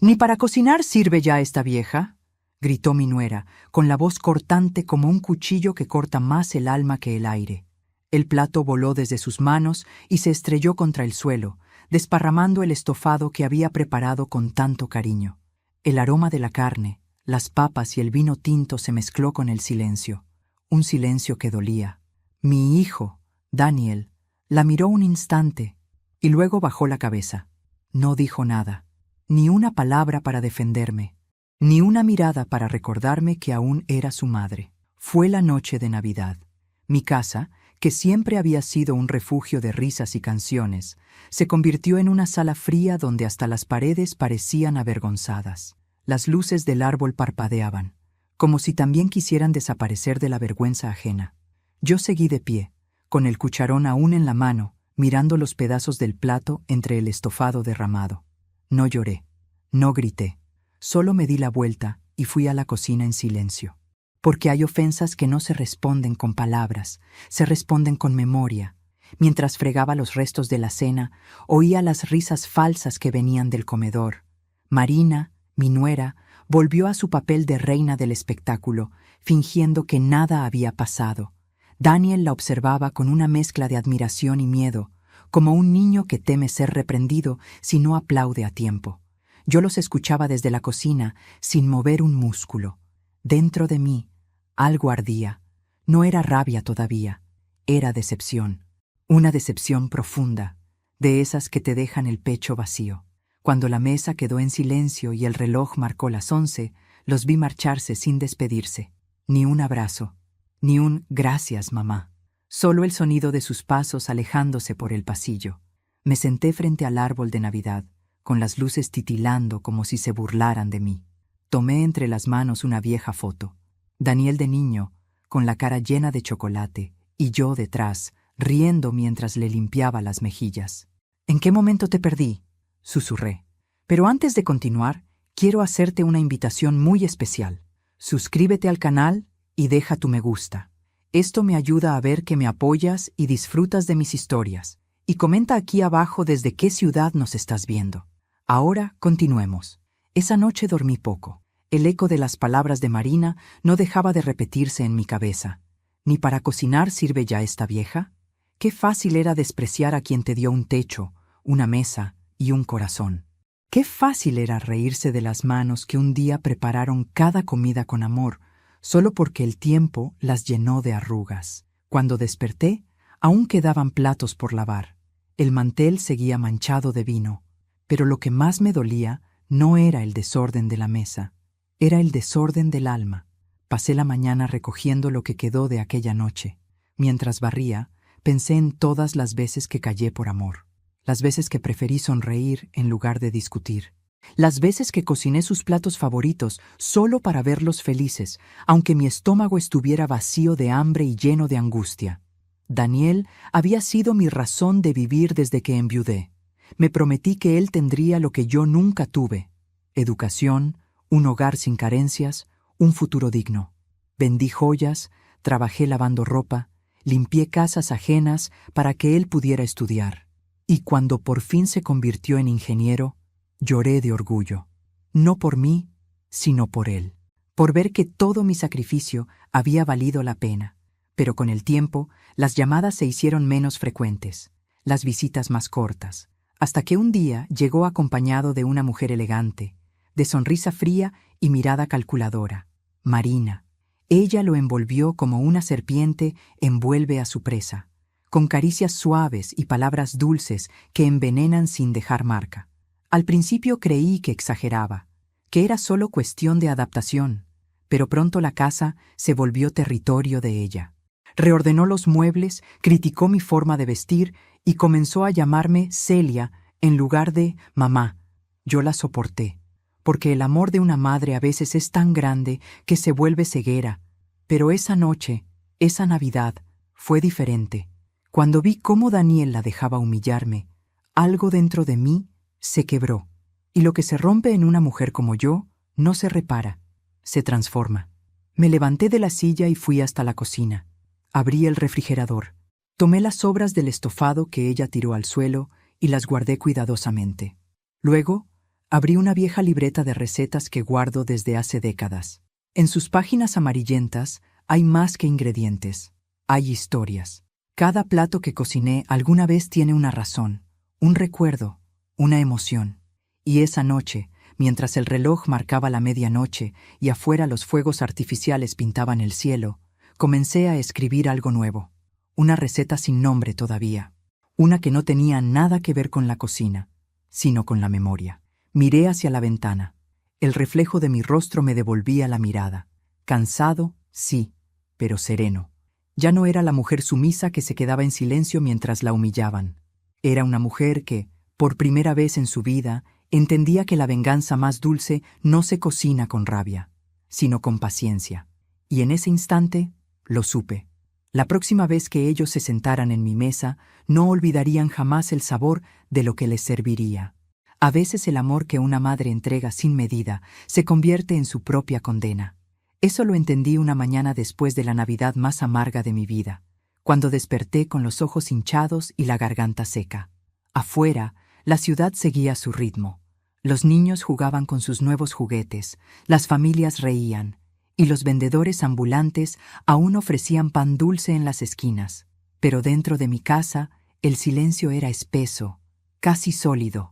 ¿Ni para cocinar sirve ya esta vieja?, gritó mi nuera, con la voz cortante como un cuchillo que corta más el alma que el aire. El plato voló desde sus manos y se estrelló contra el suelo, desparramando el estofado que había preparado con tanto cariño. El aroma de la carne, las papas y el vino tinto se mezcló con el silencio, un silencio que dolía. Mi hijo, Daniel, la miró un instante y luego bajó la cabeza. No dijo nada, ni una palabra para defenderme, ni una mirada para recordarme que aún era su madre. Fue la noche de Navidad. Mi casa, que siempre había sido un refugio de risas y canciones, se convirtió en una sala fría donde hasta las paredes parecían avergonzadas. Las luces del árbol parpadeaban, como si también quisieran desaparecer de la vergüenza ajena. Yo seguí de pie, con el cucharón aún en la mano, mirando los pedazos del plato entre el estofado derramado. No lloré, no grité, solo me di la vuelta y fui a la cocina en silencio. Porque hay ofensas que no se responden con palabras, se responden con memoria. Mientras fregaba los restos de la cena, oía las risas falsas que venían del comedor. Marina, mi nuera, volvió a su papel de reina del espectáculo, fingiendo que nada había pasado. Daniel la observaba con una mezcla de admiración y miedo, como un niño que teme ser reprendido si no aplaude a tiempo. Yo los escuchaba desde la cocina, sin mover un músculo. Dentro de mí, algo ardía. No era rabia todavía, era decepción. Una decepción profunda, de esas que te dejan el pecho vacío. Cuando la mesa quedó en silencio y el reloj marcó las 11, los vi marcharse sin despedirse. Ni un abrazo, ni un «gracias, mamá». Solo el sonido de sus pasos alejándose por el pasillo. Me senté frente al árbol de Navidad, con las luces titilando como si se burlaran de mí. Tomé entre las manos una vieja foto. Daniel de niño, con la cara llena de chocolate, y yo detrás, riendo mientras le limpiaba las mejillas. «¿En qué momento te perdí?», susurré. «Pero antes de continuar, quiero hacerte una invitación muy especial. Suscríbete al canal y deja tu me gusta. Esto me ayuda a ver que me apoyas y disfrutas de mis historias. Y comenta aquí abajo desde qué ciudad nos estás viendo». Ahora continuemos. Esa noche dormí poco. El eco de las palabras de Marina no dejaba de repetirse en mi cabeza. ¿Ni para cocinar sirve ya esta vieja? Qué fácil era despreciar a quien te dio un techo, una mesa y un corazón. Qué fácil era reírse de las manos que un día prepararon cada comida con amor, solo porque el tiempo las llenó de arrugas. Cuando desperté, aún quedaban platos por lavar. El mantel seguía manchado de vino, pero lo que más me dolía no era el desorden de la mesa, era el desorden del alma. Pasé la mañana recogiendo lo que quedó de aquella noche. Mientras barría, pensé en todas las veces que callé por amor, las veces que preferí sonreír en lugar de discutir, las veces que cociné sus platos favoritos solo para verlos felices, aunque mi estómago estuviera vacío de hambre y lleno de angustia. Daniel había sido mi razón de vivir desde que enviudé. Me prometí que él tendría lo que yo nunca tuve: educación, un hogar sin carencias, un futuro digno. Vendí joyas, trabajé lavando ropa, limpié casas ajenas para que él pudiera estudiar. Y cuando por fin se convirtió en ingeniero, lloré de orgullo. No por mí, sino por él. Por ver que todo mi sacrificio había valido la pena. Pero con el tiempo, las llamadas se hicieron menos frecuentes, las visitas más cortas, hasta que un día llegó acompañado de una mujer elegante, de sonrisa fría y mirada calculadora, Marina. Ella lo envolvió como una serpiente envuelve a su presa, con caricias suaves y palabras dulces que envenenan sin dejar marca. Al principio creí que exageraba, que era solo cuestión de adaptación, pero pronto la casa se volvió territorio de ella. Reordenó los muebles, criticó mi forma de vestir y comenzó a llamarme Celia en lugar de mamá. Yo la soporté, porque el amor de una madre a veces es tan grande que se vuelve ceguera. Pero esa noche, esa Navidad, fue diferente. Cuando vi cómo Daniel la dejaba humillarme, algo dentro de mí se quebró. Y lo que se rompe en una mujer como yo no se repara, se transforma. Me levanté de la silla y fui hasta la cocina. Abrí el refrigerador. Tomé las sobras del estofado que ella tiró al suelo y las guardé cuidadosamente. Luego, Abrí una vieja libreta de recetas que guardo desde hace décadas. En sus páginas amarillentas hay más que ingredientes, hay historias. Cada plato que cociné alguna vez tiene una razón, un recuerdo, una emoción. Y esa noche, mientras el reloj marcaba la medianoche y afuera los fuegos artificiales pintaban el cielo, comencé a escribir algo nuevo. Una receta sin nombre todavía. Una que no tenía nada que ver con la cocina, sino con la memoria. Miré hacia la ventana. El reflejo de mi rostro me devolvía la mirada. Cansado, sí, pero sereno. Ya no era la mujer sumisa que se quedaba en silencio mientras la humillaban. Era una mujer que, por primera vez en su vida, entendía que la venganza más dulce no se cocina con rabia, sino con paciencia. Y en ese instante, lo supe. La próxima vez que ellos se sentaran en mi mesa, no olvidarían jamás el sabor de lo que les serviría. A veces el amor que una madre entrega sin medida se convierte en su propia condena. Eso lo entendí una mañana después de la Navidad más amarga de mi vida, cuando desperté con los ojos hinchados y la garganta seca. Afuera, la ciudad seguía su ritmo. Los niños jugaban con sus nuevos juguetes, las familias reían, y los vendedores ambulantes aún ofrecían pan dulce en las esquinas. Pero dentro de mi casa, el silencio era espeso, casi sólido.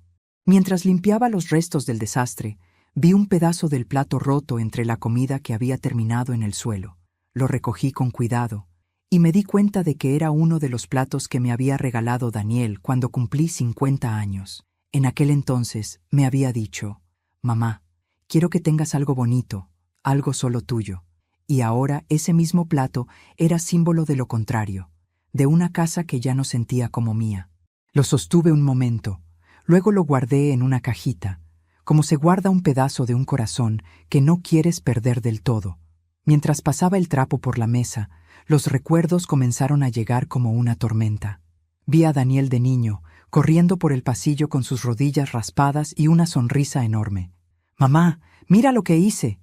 Mientras limpiaba los restos del desastre, vi un pedazo del plato roto entre la comida que había terminado en el suelo. Lo recogí con cuidado, y me di cuenta de que era uno de los platos que me había regalado Daniel cuando cumplí 50 años. En aquel entonces me había dicho: «Mamá, quiero que tengas algo bonito, algo solo tuyo». Y ahora ese mismo plato era símbolo de lo contrario, de una casa que ya no sentía como mía. Lo sostuve un momento. Luego lo guardé en una cajita, como se guarda un pedazo de un corazón que no quieres perder del todo. Mientras pasaba el trapo por la mesa, los recuerdos comenzaron a llegar como una tormenta. Vi a Daniel de niño, corriendo por el pasillo con sus rodillas raspadas y una sonrisa enorme. «Mamá, mira lo que hice»,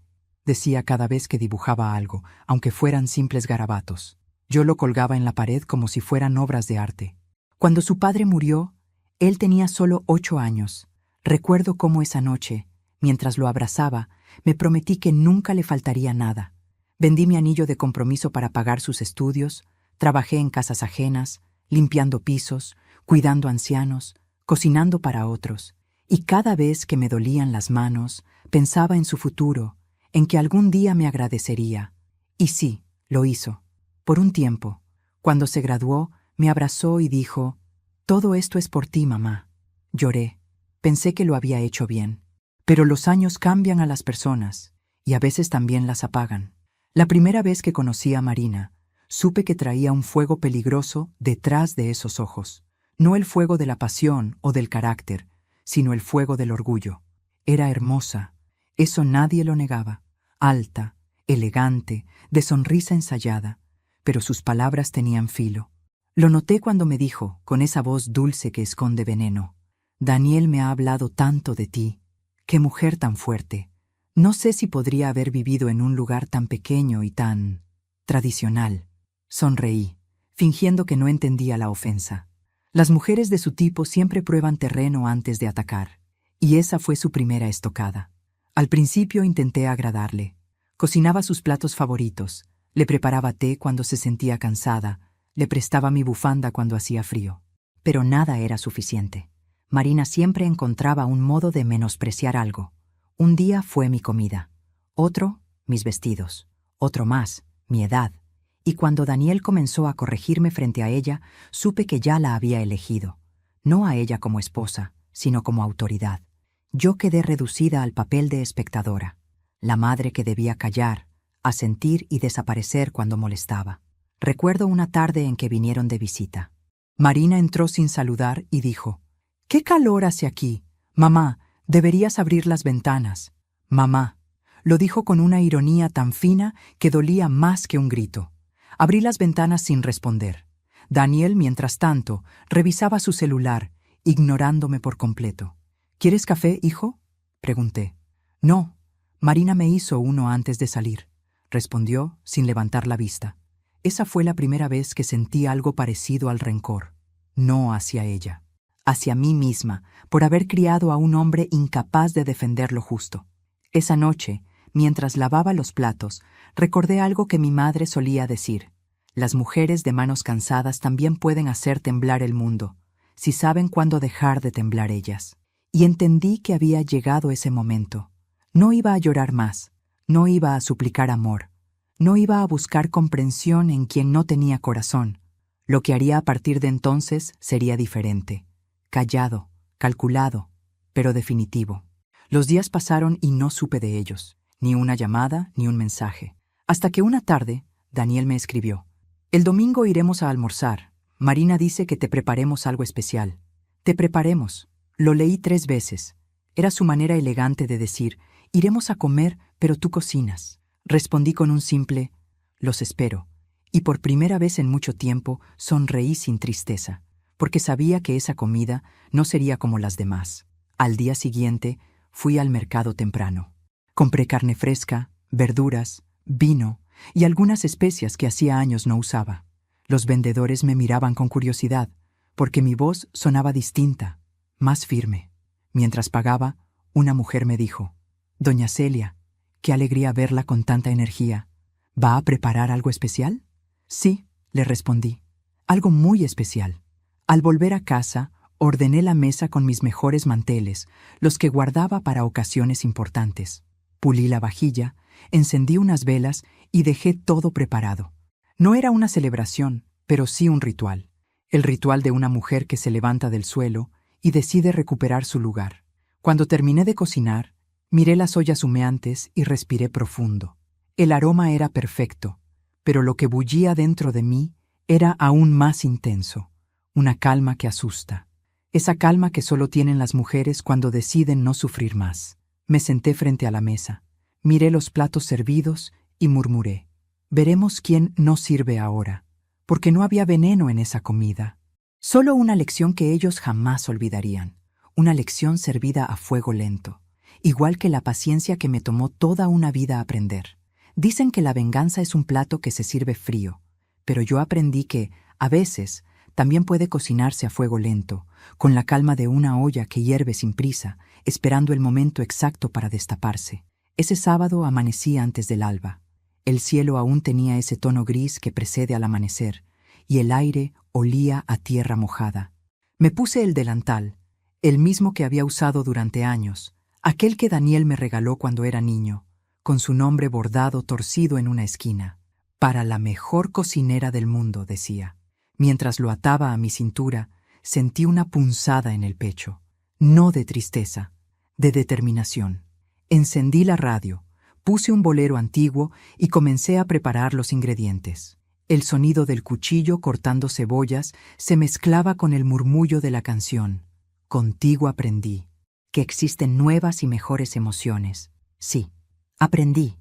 decía cada vez que dibujaba algo, aunque fueran simples garabatos. Yo lo colgaba en la pared como si fueran obras de arte. Cuando su padre murió, él tenía solo 8 años. Recuerdo cómo esa noche, mientras lo abrazaba, me prometí que nunca le faltaría nada. Vendí mi anillo de compromiso para pagar sus estudios, trabajé en casas ajenas, limpiando pisos, cuidando ancianos, cocinando para otros. Y cada vez que me dolían las manos, pensaba en su futuro, en que algún día me agradecería. Y sí, lo hizo. Por un tiempo. Cuando se graduó, me abrazó y dijo: «Todo esto es por ti, mamá». Lloré. Pensé que lo había hecho bien. Pero los años cambian a las personas, y a veces también las apagan. La primera vez que conocí a Marina, supe que traía un fuego peligroso detrás de esos ojos. No el fuego de la pasión o del carácter, sino el fuego del orgullo. Era hermosa, eso nadie lo negaba. Alta, elegante, de sonrisa ensayada, pero sus palabras tenían filo. Lo noté cuando me dijo, con esa voz dulce que esconde veneno: «Daniel me ha hablado tanto de ti. Qué mujer tan fuerte. No sé si podría haber vivido en un lugar tan pequeño y tan tradicional». Sonreí, fingiendo que no entendía la ofensa. Las mujeres de su tipo siempre prueban terreno antes de atacar, y esa fue su primera estocada. Al principio intenté agradarle. Cocinaba sus platos favoritos, le preparaba té cuando se sentía cansada, le prestaba mi bufanda cuando hacía frío. Pero nada era suficiente. Marina siempre encontraba un modo de menospreciar algo. Un día fue mi comida, otro, mis vestidos, otro más, mi edad. Y cuando Daniel comenzó a corregirme frente a ella, supe que ya la había elegido. No a ella como esposa, sino como autoridad. Yo quedé reducida al papel de espectadora, la madre que debía callar, asentir y desaparecer cuando molestaba. Recuerdo una tarde en que vinieron de visita. Marina entró sin saludar y dijo: «¿Qué calor hace aquí? Mamá, deberías abrir las ventanas». «Mamá», lo dijo con una ironía tan fina que dolía más que un grito. Abrí las ventanas sin responder. Daniel, mientras tanto, revisaba su celular, ignorándome por completo. «¿Quieres café, hijo?», pregunté. «No, Marina me hizo uno antes de salir», respondió sin levantar la vista. Esa fue la primera vez que sentí algo parecido al rencor, no hacia ella, hacia mí misma, por haber criado a un hombre incapaz de defender lo justo. Esa noche, mientras lavaba los platos, recordé algo que mi madre solía decir: las mujeres de manos cansadas también pueden hacer temblar el mundo, si saben cuándo dejar de temblar ellas. Y entendí que había llegado ese momento. No iba a llorar más, no iba a suplicar amor, no iba a buscar comprensión en quien no tenía corazón. Lo que haría a partir de entonces sería diferente, callado, calculado, pero definitivo. Los días pasaron y no supe de ellos, ni una llamada, ni un mensaje. Hasta que una tarde, Daniel me escribió: el domingo iremos a almorzar. Marina dice que te preparemos algo especial. Te preparemos. Lo leí 3 veces. Era su manera elegante de decir: iremos a comer, pero tú cocinas. Respondí con un simple: los espero. Y por primera vez en mucho tiempo sonreí sin tristeza, porque sabía que esa comida no sería como las demás. Al día siguiente fui al mercado temprano. Compré carne fresca, verduras, vino y algunas especias que hacía años no usaba. Los vendedores me miraban con curiosidad, porque mi voz sonaba distinta, más firme. Mientras pagaba, una mujer me dijo: «Doña Celia, qué alegría verla con tanta energía. ¿Va a preparar algo especial?» «Sí», le respondí, «algo muy especial». Al volver a casa, ordené la mesa con mis mejores manteles, los que guardaba para ocasiones importantes. Pulí la vajilla, encendí unas velas y dejé todo preparado. No era una celebración, pero sí un ritual. El ritual de una mujer que se levanta del suelo y decide recuperar su lugar. Cuando terminé de cocinar, miré las ollas humeantes y respiré profundo. El aroma era perfecto, pero lo que bullía dentro de mí era aún más intenso, una calma que asusta. Esa calma que solo tienen las mujeres cuando deciden no sufrir más. Me senté frente a la mesa, miré los platos servidos y murmuré: veremos quién no sirve ahora, porque no había veneno en esa comida. Solo una lección que ellos jamás olvidarían, una lección servida a fuego lento, igual que la paciencia que me tomó toda una vida aprender. Dicen que la venganza es un plato que se sirve frío, pero yo aprendí que, a veces, también puede cocinarse a fuego lento, con la calma de una olla que hierve sin prisa, esperando el momento exacto para destaparse. Ese sábado amanecí antes del alba. El cielo aún tenía ese tono gris que precede al amanecer, y el aire olía a tierra mojada. Me puse el delantal, el mismo que había usado durante años, aquel que Daniel me regaló cuando era niño, con su nombre bordado torcido en una esquina. «Para la mejor cocinera del mundo», decía. Mientras lo ataba a mi cintura, sentí una punzada en el pecho, no de tristeza, de determinación. Encendí la radio, puse un bolero antiguo y comencé a preparar los ingredientes. El sonido del cuchillo cortando cebollas se mezclaba con el murmullo de la canción. Contigo aprendí que existen nuevas y mejores emociones. Sí, aprendí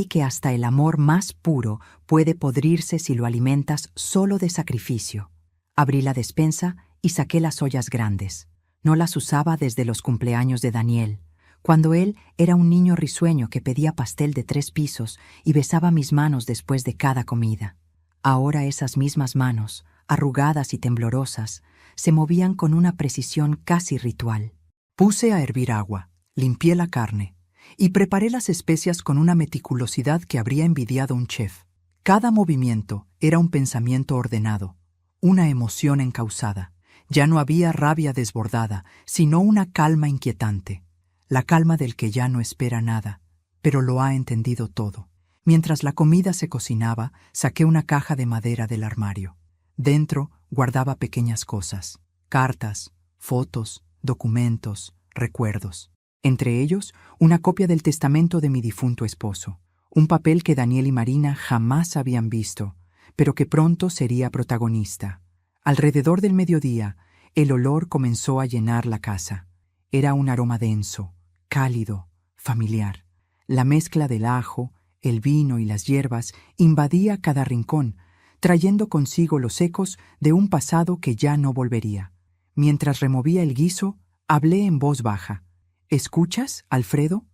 que hasta el amor más puro puede podrirse si lo alimentas solo de sacrificio. Abrí la despensa y saqué las ollas grandes. No las usaba desde los cumpleaños de Daniel, cuando él era un niño risueño que pedía pastel de 3 pisos y besaba mis manos después de cada comida. Ahora esas mismas manos, arrugadas y temblorosas, se movían con una precisión casi ritual. Puse a hervir agua, limpié la carne y preparé las especias con una meticulosidad que habría envidiado un chef. Cada movimiento era un pensamiento ordenado, una emoción encauzada. Ya no había rabia desbordada, sino una calma inquietante, la calma del que ya no espera nada, pero lo ha entendido todo. Mientras la comida se cocinaba, saqué una caja de madera del armario. Dentro guardaba pequeñas cosas, cartas, fotos, documentos, recuerdos. Entre ellos, una copia del testamento de mi difunto esposo, un papel que Daniel y Marina jamás habían visto, pero que pronto sería protagonista. Alrededor del mediodía, el olor comenzó a llenar la casa. Era un aroma denso, cálido, familiar. La mezcla del ajo, el vino y las hierbas invadía cada rincón, trayendo consigo los ecos de un pasado que ya no volvería. Mientras removía el guiso, hablé en voz baja. «¿Escuchas, Alfredo?»,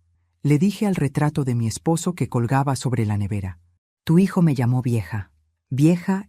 le dije al retrato de mi esposo que colgaba sobre la nevera. «Tu hijo me llamó vieja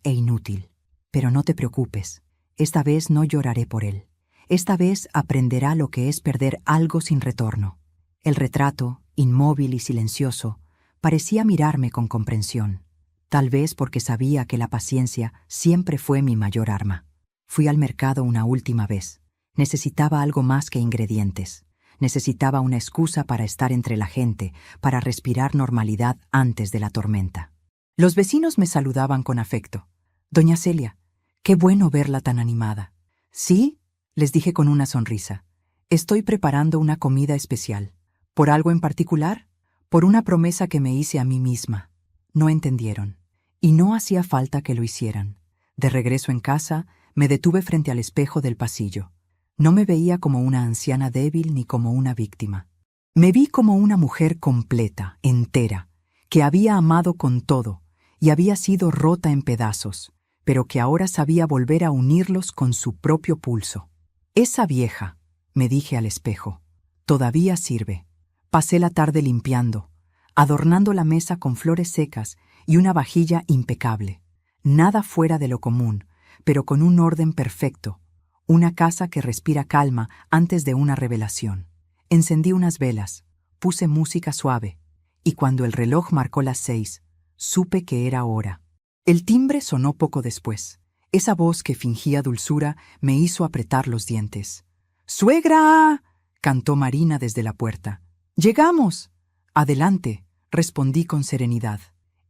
e inútil. Pero no te preocupes, esta vez no lloraré por él. Esta vez aprenderá lo que es perder algo sin retorno. El retrato, inmóvil y silencioso, parecía mirarme con comprensión, tal vez porque sabía que la paciencia siempre fue mi mayor arma. Fui al mercado una última vez. Necesitaba algo más que ingredientes. Necesitaba una excusa para estar entre la gente, para respirar normalidad antes de la tormenta. Los vecinos me saludaban con afecto. «Doña Celia, qué bueno verla tan animada». «Sí», les dije con una sonrisa. «Estoy preparando una comida especial». «¿Por algo en particular?» «Por una promesa que me hice a mí misma». No entendieron. Y no hacía falta que lo hicieran. De regreso en casa, me detuve frente al espejo del pasillo. No me veía como una anciana débil ni como una víctima. Me vi como una mujer completa, entera, que había amado con todo y había sido rota en pedazos, pero que ahora sabía volver a unirlos con su propio pulso. «Esa vieja», me dije al espejo, «todavía sirve». Pasé la tarde limpiando, adornando la mesa con flores secas y una vajilla impecable. Nada fuera de lo común, pero con un orden perfecto. Una casa que respira calma antes de una revelación. Encendí unas velas, puse música suave, y cuando el reloj marcó las 6, supe que era hora. El timbre sonó poco después. Esa voz que fingía dulzura me hizo apretar los dientes. «¡Suegra!», cantó Marina desde la puerta. «¡Llegamos!». «Adelante», respondí con serenidad.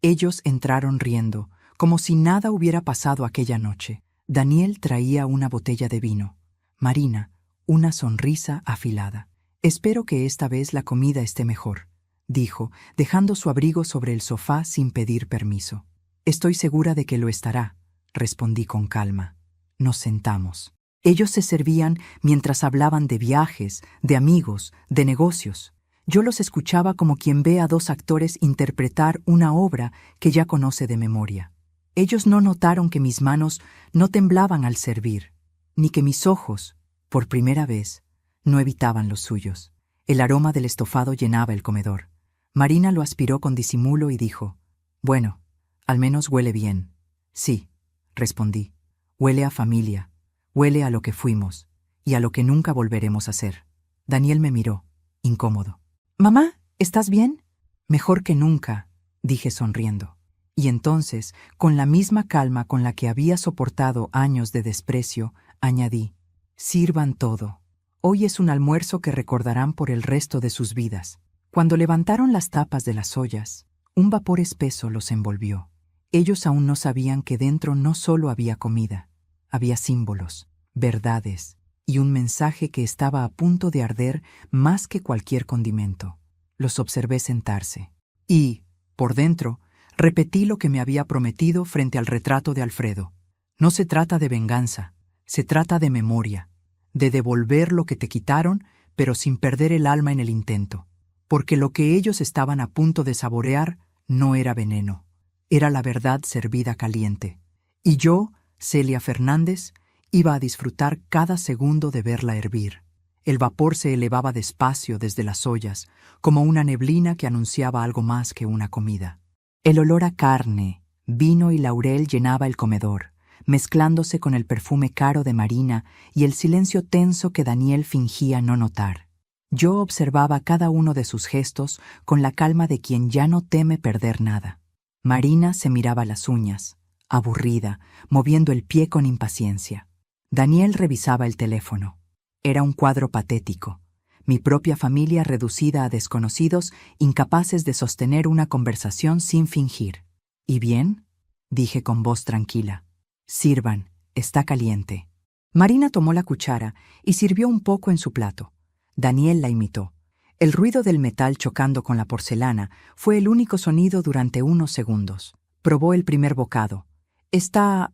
Ellos entraron riendo, como si nada hubiera pasado aquella noche. Daniel traía una botella de vino. Marina, una sonrisa afilada. «Espero que esta vez la comida esté mejor», dijo, dejando su abrigo sobre el sofá sin pedir permiso. «Estoy segura de que lo estará», respondí con calma. Nos sentamos. Ellos se servían mientras hablaban de viajes, de amigos, de negocios. Yo los escuchaba como quien ve a dos actores interpretar una obra que ya conoce de memoria. Ellos no notaron que mis manos no temblaban al servir, ni que mis ojos, por primera vez, no evitaban los suyos. El aroma del estofado llenaba el comedor. Marina lo aspiró con disimulo y dijo: «Bueno, al menos huele bien». «Sí», respondí. «Huele a familia, huele a lo que fuimos y a lo que nunca volveremos a ser». Daniel me miró, incómodo. «Mamá, ¿estás bien?» «Mejor que nunca», dije sonriendo. Y entonces, con la misma calma con la que había soportado años de desprecio, añadí: «Sirvan todo. Hoy es un almuerzo que recordarán por el resto de sus vidas». Cuando levantaron las tapas de las ollas, un vapor espeso los envolvió. Ellos aún no sabían que dentro no solo había comida, había símbolos, verdades y un mensaje que estaba a punto de arder más que cualquier condimento. Los observé sentarse y, por dentro, repetí lo que me había prometido frente al retrato de Alfredo. No se trata de venganza, se trata de memoria, de devolver lo que te quitaron, pero sin perder el alma en el intento. Porque lo que ellos estaban a punto de saborear no era veneno, era la verdad servida caliente. Y yo, Celia Fernández, iba a disfrutar cada segundo de verla hervir. El vapor se elevaba despacio desde las ollas, como una neblina que anunciaba algo más que una comida. El olor a carne, vino y laurel llenaba el comedor, mezclándose con el perfume caro de Marina y el silencio tenso que Daniel fingía no notar. Yo observaba cada uno de sus gestos con la calma de quien ya no teme perder nada. Marina se miraba las uñas, aburrida, moviendo el pie con impaciencia. Daniel revisaba el teléfono. Era un cuadro patético. Mi propia familia reducida a desconocidos, incapaces de sostener una conversación sin fingir. «¿Y bien?», dije con voz tranquila. «Sirvan, está caliente». Marina tomó la cuchara y sirvió un poco en su plato. Daniel la imitó. El ruido del metal chocando con la porcelana fue el único sonido durante unos segundos. Probó el primer bocado. «Está...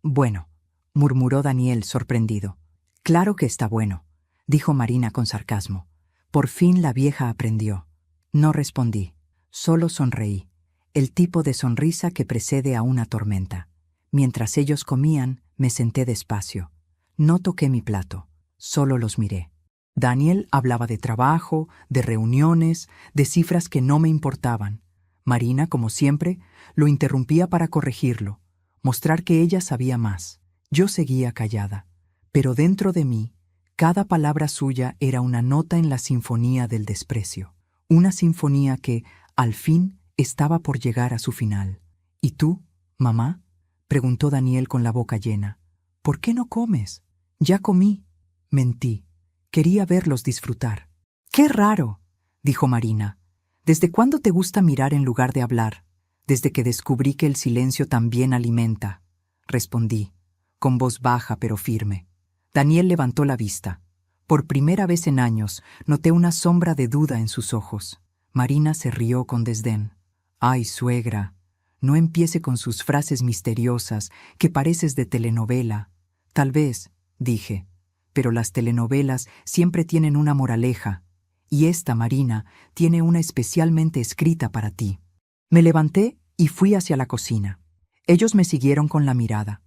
bueno», murmuró Daniel sorprendido. «Claro que está bueno», dijo Marina con sarcasmo. Por fin la vieja aprendió. No respondí, solo sonreí, el tipo de sonrisa que precede a una tormenta. Mientras ellos comían, me senté despacio. No toqué mi plato, solo los miré. Daniel hablaba de trabajo, de reuniones, de cifras que no me importaban. Marina, como siempre, lo interrumpía para corregirlo, mostrar que ella sabía más. Yo seguía callada, pero dentro de mí, cada palabra suya era una nota en la sinfonía del desprecio, una sinfonía que, al fin, estaba por llegar a su final. ¿Y tú, mamá?, preguntó Daniel con la boca llena. ¿Por qué no comes? Ya comí. Mentí. Quería verlos disfrutar. ¡Qué raro!, dijo Marina. ¿Desde cuándo te gusta mirar en lugar de hablar? Desde que descubrí que el silencio también alimenta, respondí, con voz baja pero firme. Daniel levantó la vista. Por primera vez en años noté una sombra de duda en sus ojos. Marina se rió con desdén. «Ay, suegra, no empiece con sus frases misteriosas, que pareces de telenovela». «Tal vez», dije, «pero las telenovelas siempre tienen una moraleja, y esta, Marina, tiene una especialmente escrita para ti». Me levanté y fui hacia la cocina. Ellos me siguieron con la mirada.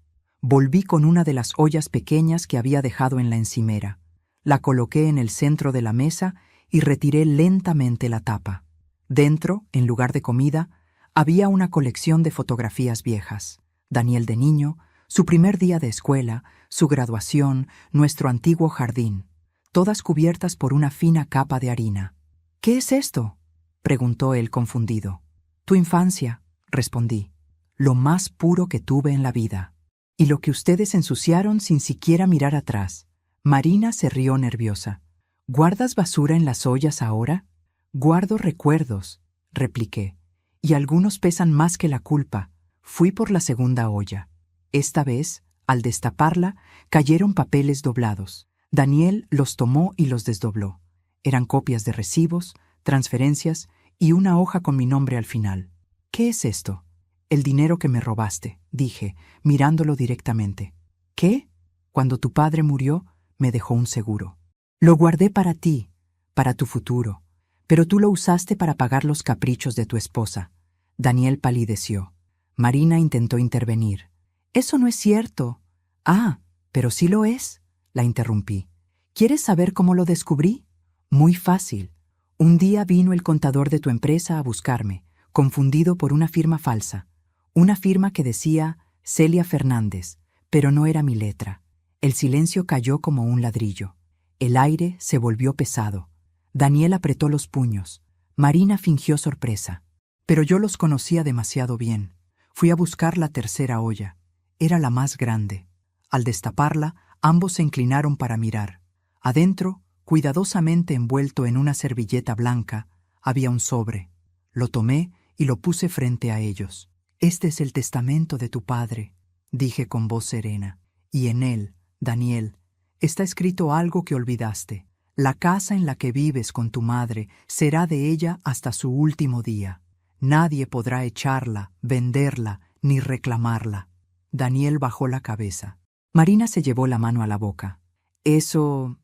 Volví con una de las ollas pequeñas que había dejado en la encimera. La coloqué en el centro de la mesa y retiré lentamente la tapa. Dentro, en lugar de comida, había una colección de fotografías viejas. Daniel de niño, su primer día de escuela, su graduación, nuestro antiguo jardín, todas cubiertas por una fina capa de harina. «¿Qué es esto?», preguntó él confundido. «Tu infancia», respondí, «lo más puro que tuve en la vida. Y lo que ustedes ensuciaron sin siquiera mirar atrás». Marina se rió nerviosa. «¿Guardas basura en las ollas ahora?». «Guardo recuerdos», repliqué, «y algunos pesan más que la culpa». Fui por la segunda olla. Esta vez, al destaparla, cayeron papeles doblados. Daniel los tomó y los desdobló. Eran copias de recibos, transferencias y una hoja con mi nombre al final. «¿Qué es esto?». «El dinero que me robaste», dije, mirándolo directamente. «¿Qué?». «Cuando tu padre murió, me dejó un seguro. Lo guardé para ti, para tu futuro, pero tú lo usaste para pagar los caprichos de tu esposa». Daniel palideció. Marina intentó intervenir. «Eso no es cierto». «Ah, pero sí lo es», la interrumpí. «¿Quieres saber cómo lo descubrí? Muy fácil. Un día vino el contador de tu empresa a buscarme, confundido por una firma falsa. Una firma que decía Celia Fernández, pero no era mi letra. El silencio cayó como un ladrillo. El aire se volvió pesado. Daniel apretó los puños. Marina fingió sorpresa. Pero yo los conocía demasiado bien. Fui a buscar la tercera olla. Era la más grande. Al destaparla, ambos se inclinaron para mirar. Adentro, cuidadosamente envuelto en una servilleta blanca, había un sobre. Lo tomé y lo puse frente a ellos. «Este es el testamento de tu padre», dije con voz serena. «Y en él, Daniel, está escrito algo que olvidaste. La casa en la que vives con tu madre será de ella hasta su último día. Nadie podrá echarla, venderla, ni reclamarla». Daniel bajó la cabeza. Marina se llevó la mano a la boca. Eso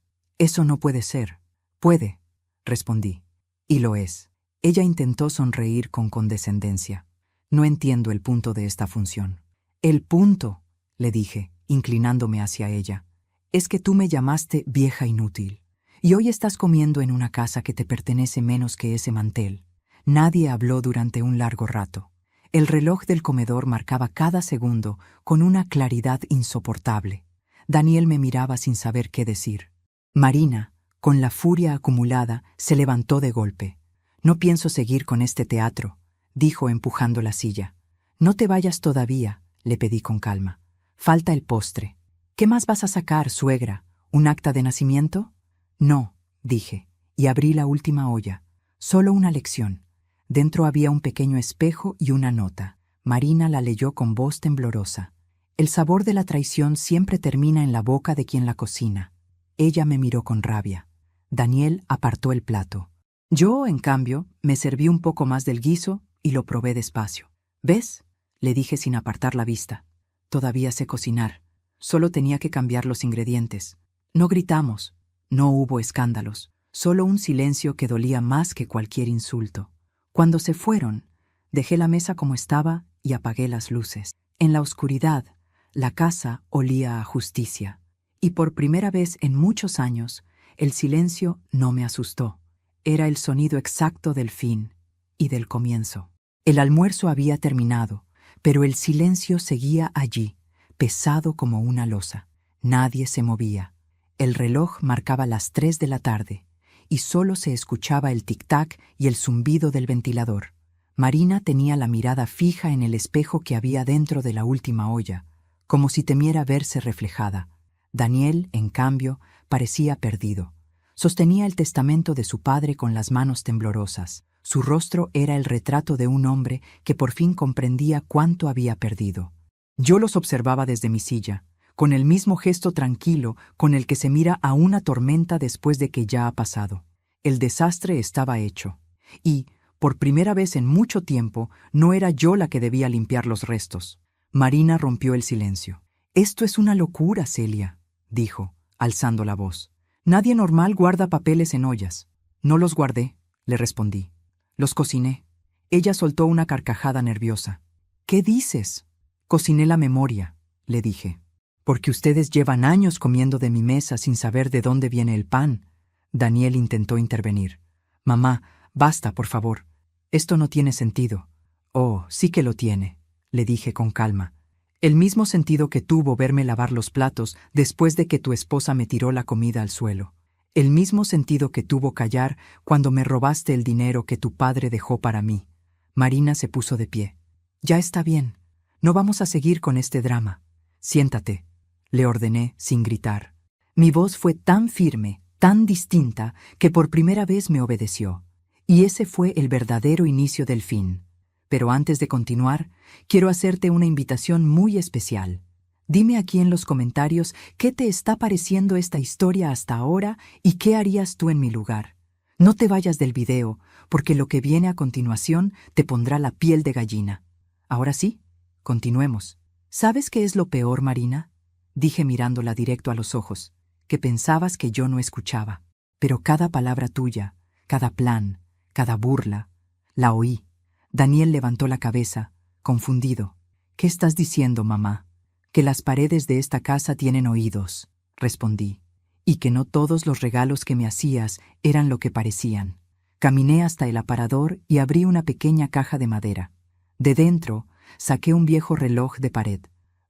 no puede ser». «Puede», respondí. «Y lo es». Ella intentó sonreír con condescendencia. «No entiendo el punto de esta función». «El punto», le dije, inclinándome hacia ella, «es que tú me llamaste vieja inútil. Y hoy estás comiendo en una casa que te pertenece menos que ese mantel». Nadie habló durante un largo rato. El reloj del comedor marcaba cada segundo con una claridad insoportable. Daniel me miraba sin saber qué decir. Marina, con la furia acumulada, se levantó de golpe. «No pienso seguir con este teatro», dijo empujando la silla. «No te vayas todavía», le pedí con calma. «Falta el postre». «¿Qué más vas a sacar, suegra? ¿Un acta de nacimiento?» «No», dije, y abrí la última olla. Solo una lección. Dentro había un pequeño espejo y una nota. Marina la leyó con voz temblorosa. «El sabor de la traición siempre termina en la boca de quien la cocina». Ella me miró con rabia. Daniel apartó el plato. Yo, en cambio, me serví un poco más del guiso y lo probé despacio. «¿Ves?», le dije sin apartar la vista. «Todavía sé cocinar. Solo tenía que cambiar los ingredientes». No gritamos. No hubo escándalos. Solo un silencio que dolía más que cualquier insulto. Cuando se fueron, dejé la mesa como estaba y apagué las luces. En la oscuridad, la casa olía a justicia. Y por primera vez en muchos años, el silencio no me asustó. Era el sonido exacto del fin y del comienzo. El almuerzo había terminado, pero el silencio seguía allí, pesado como una losa. Nadie se movía. El reloj marcaba las 3 de la tarde, y solo se escuchaba el tic-tac y el zumbido del ventilador. Marina tenía la mirada fija en el espejo que había dentro de la última olla, como si temiera verse reflejada. Daniel, en cambio, parecía perdido. Sostenía el testamento de su padre con las manos temblorosas. Su rostro era el retrato de un hombre que por fin comprendía cuánto había perdido. Yo los observaba desde mi silla, con el mismo gesto tranquilo con el que se mira a una tormenta después de que ya ha pasado. El desastre estaba hecho, y, por primera vez en mucho tiempo, no era yo la que debía limpiar los restos. Marina rompió el silencio. «Esto es una locura, Celia», dijo, alzando la voz. «Nadie normal guarda papeles en ollas». «No los guardé», le respondí. «Los cociné». Ella soltó una carcajada nerviosa. «¿Qué dices?» «Cociné la memoria», le dije. «Porque ustedes llevan años comiendo de mi mesa sin saber de dónde viene el pan». Daniel intentó intervenir. «Mamá, basta, por favor. Esto no tiene sentido». «Oh, sí que lo tiene», le dije con calma. «El mismo sentido que tuvo verme lavar los platos después de que tu esposa me tiró la comida al suelo. El mismo sentido que tuvo callar cuando me robaste el dinero que tu padre dejó para mí». Marina se puso de pie. «Ya está bien. No vamos a seguir con este drama. Siéntate», le ordené sin gritar. Mi voz fue tan firme, tan distinta, que por primera vez me obedeció. Y ese fue el verdadero inicio del fin. Pero antes de continuar, quiero hacerte una invitación muy especial. Dime aquí en los comentarios qué te está pareciendo esta historia hasta ahora y qué harías tú en mi lugar. No te vayas del video, porque lo que viene a continuación te pondrá la piel de gallina. Ahora sí, continuemos. ¿Sabes qué es lo peor, Marina?, dije mirándola directo a los ojos, que pensabas que yo no escuchaba. Pero cada palabra tuya, cada plan, cada burla, la oí. Daniel levantó la cabeza, confundido. «¿Qué estás diciendo, mamá?» «Que las paredes de esta casa tienen oídos», respondí, «y que no todos los regalos que me hacías eran lo que parecían». Caminé hasta el aparador y abrí una pequeña caja de madera. De dentro, saqué un viejo reloj de pared.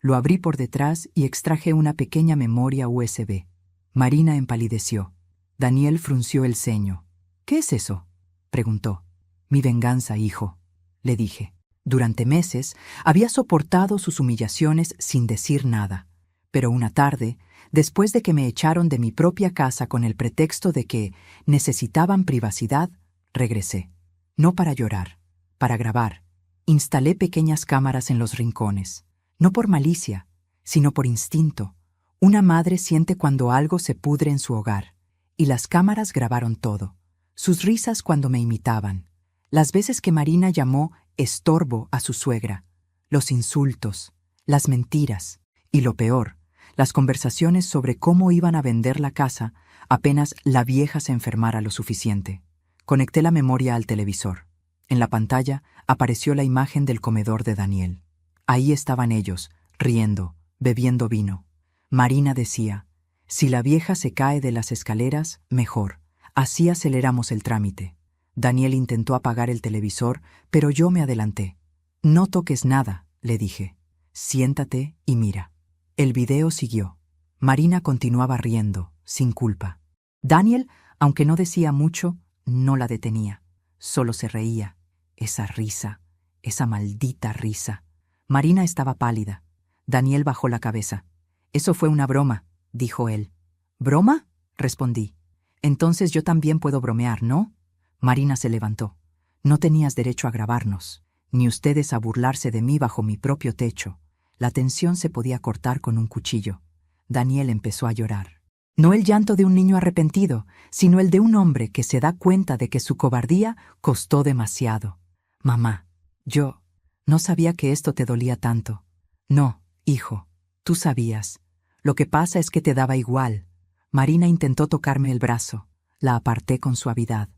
Lo abrí por detrás y extraje una pequeña memoria USB. Marina empalideció. Daniel frunció el ceño. «¿Qué es eso?», preguntó. «Mi venganza, hijo», le dije. Durante meses había soportado sus humillaciones sin decir nada. Pero una tarde, después de que me echaron de mi propia casa con el pretexto de que necesitaban privacidad, regresé. No para llorar, para grabar. Instalé pequeñas cámaras en los rincones. No por malicia, sino por instinto. Una madre siente cuando algo se pudre en su hogar. Y las cámaras grabaron todo. Sus risas cuando me imitaban. Las veces que Marina llamó estorbo a su suegra. Los insultos, las mentiras. Y lo peor, las conversaciones sobre cómo iban a vender la casa apenas la vieja se enfermara lo suficiente. Conecté la memoria al televisor. En la pantalla apareció la imagen del comedor de Daniel. Ahí estaban ellos, riendo, bebiendo vino. Marina decía, «Si la vieja se cae de las escaleras, mejor. Así aceleramos el trámite». Daniel intentó apagar el televisor, pero yo me adelanté. «No toques nada», le dije. «Siéntate y mira». El video siguió. Marina continuaba riendo, sin culpa. Daniel, aunque no decía mucho, no la detenía. Solo se reía. Esa risa, esa maldita risa. Marina estaba pálida. Daniel bajó la cabeza. «Eso fue una broma», dijo él. «¿Broma?», respondí. «Entonces yo también puedo bromear, ¿no?». Marina se levantó. «No tenías derecho a grabarnos, ni ustedes a burlarse de mí bajo mi propio techo». La tensión se podía cortar con un cuchillo. Daniel empezó a llorar. No el llanto de un niño arrepentido, sino el de un hombre que se da cuenta de que su cobardía costó demasiado. «Mamá, yo no sabía que esto te dolía tanto». «No, hijo, tú sabías. Lo que pasa es que te daba igual». Marina intentó tocarme el brazo. La aparté con suavidad.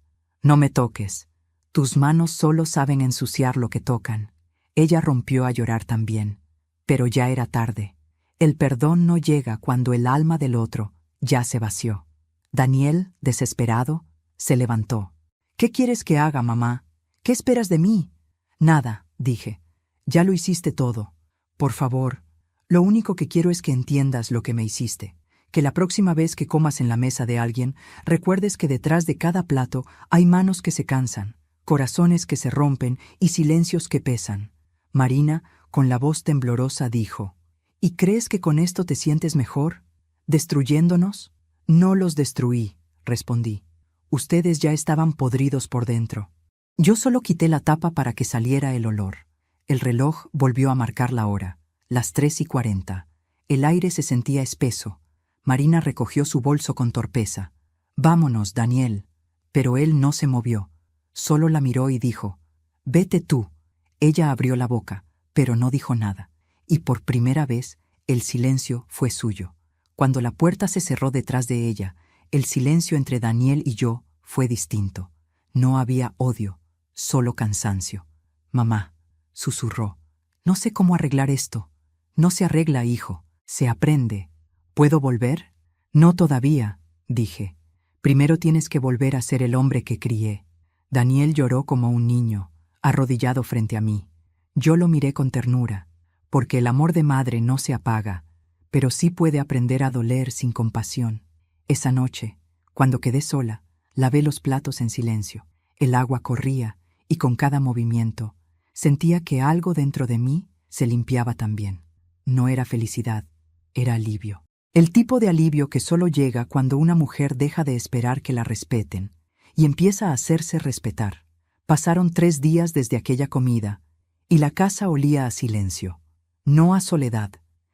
«No me toques. Tus manos solo saben ensuciar lo que tocan». Ella rompió a llorar también. Pero ya era tarde. El perdón no llega cuando el alma del otro ya se vació. Daniel, desesperado, se levantó. «¿Qué quieres que haga, mamá? ¿Qué esperas de mí?» «Nada», dije. «Ya lo hiciste todo. Por favor, lo único que quiero es que entiendas lo que me hiciste, Que la próxima vez que comas en la mesa de alguien, recuerdes que detrás de cada plato hay manos que se cansan, corazones que se rompen y silencios que pesan. Marina, con la voz temblorosa, dijo: ¿Y crees que con esto te sientes mejor? ¿Destruyéndonos? No los destruí, respondí. Ustedes ya estaban podridos por dentro. Yo solo quité la tapa para que saliera el olor. El reloj volvió a marcar la hora, las 3:40. El aire se sentía espeso. Marina recogió su bolso con torpeza. «Vámonos, Daniel». Pero él no se movió. Solo la miró y dijo: «Vete tú». Ella abrió la boca, pero no dijo nada. Y por primera vez, el silencio fue suyo. Cuando la puerta se cerró detrás de ella, el silencio entre Daniel y yo fue distinto. No había odio, solo cansancio. «Mamá», susurró, «no sé cómo arreglar esto». «No se arregla, hijo, se aprende». «¿Puedo volver?» «No todavía», dije. «Primero tienes que volver a ser el hombre que crié». Daniel lloró como un niño, arrodillado frente a mí. Yo lo miré con ternura, porque el amor de madre no se apaga, pero sí puede aprender a doler sin compasión. Esa noche, cuando quedé sola, lavé los platos en silencio. El agua corría, y con cada movimiento, sentía que algo dentro de mí se limpiaba también. No era felicidad, era alivio. El tipo de alivio que solo llega cuando una mujer deja de esperar que la respeten y empieza a hacerse respetar. Pasaron 3 días desde aquella comida, y la casa olía a silencio, no a soledad,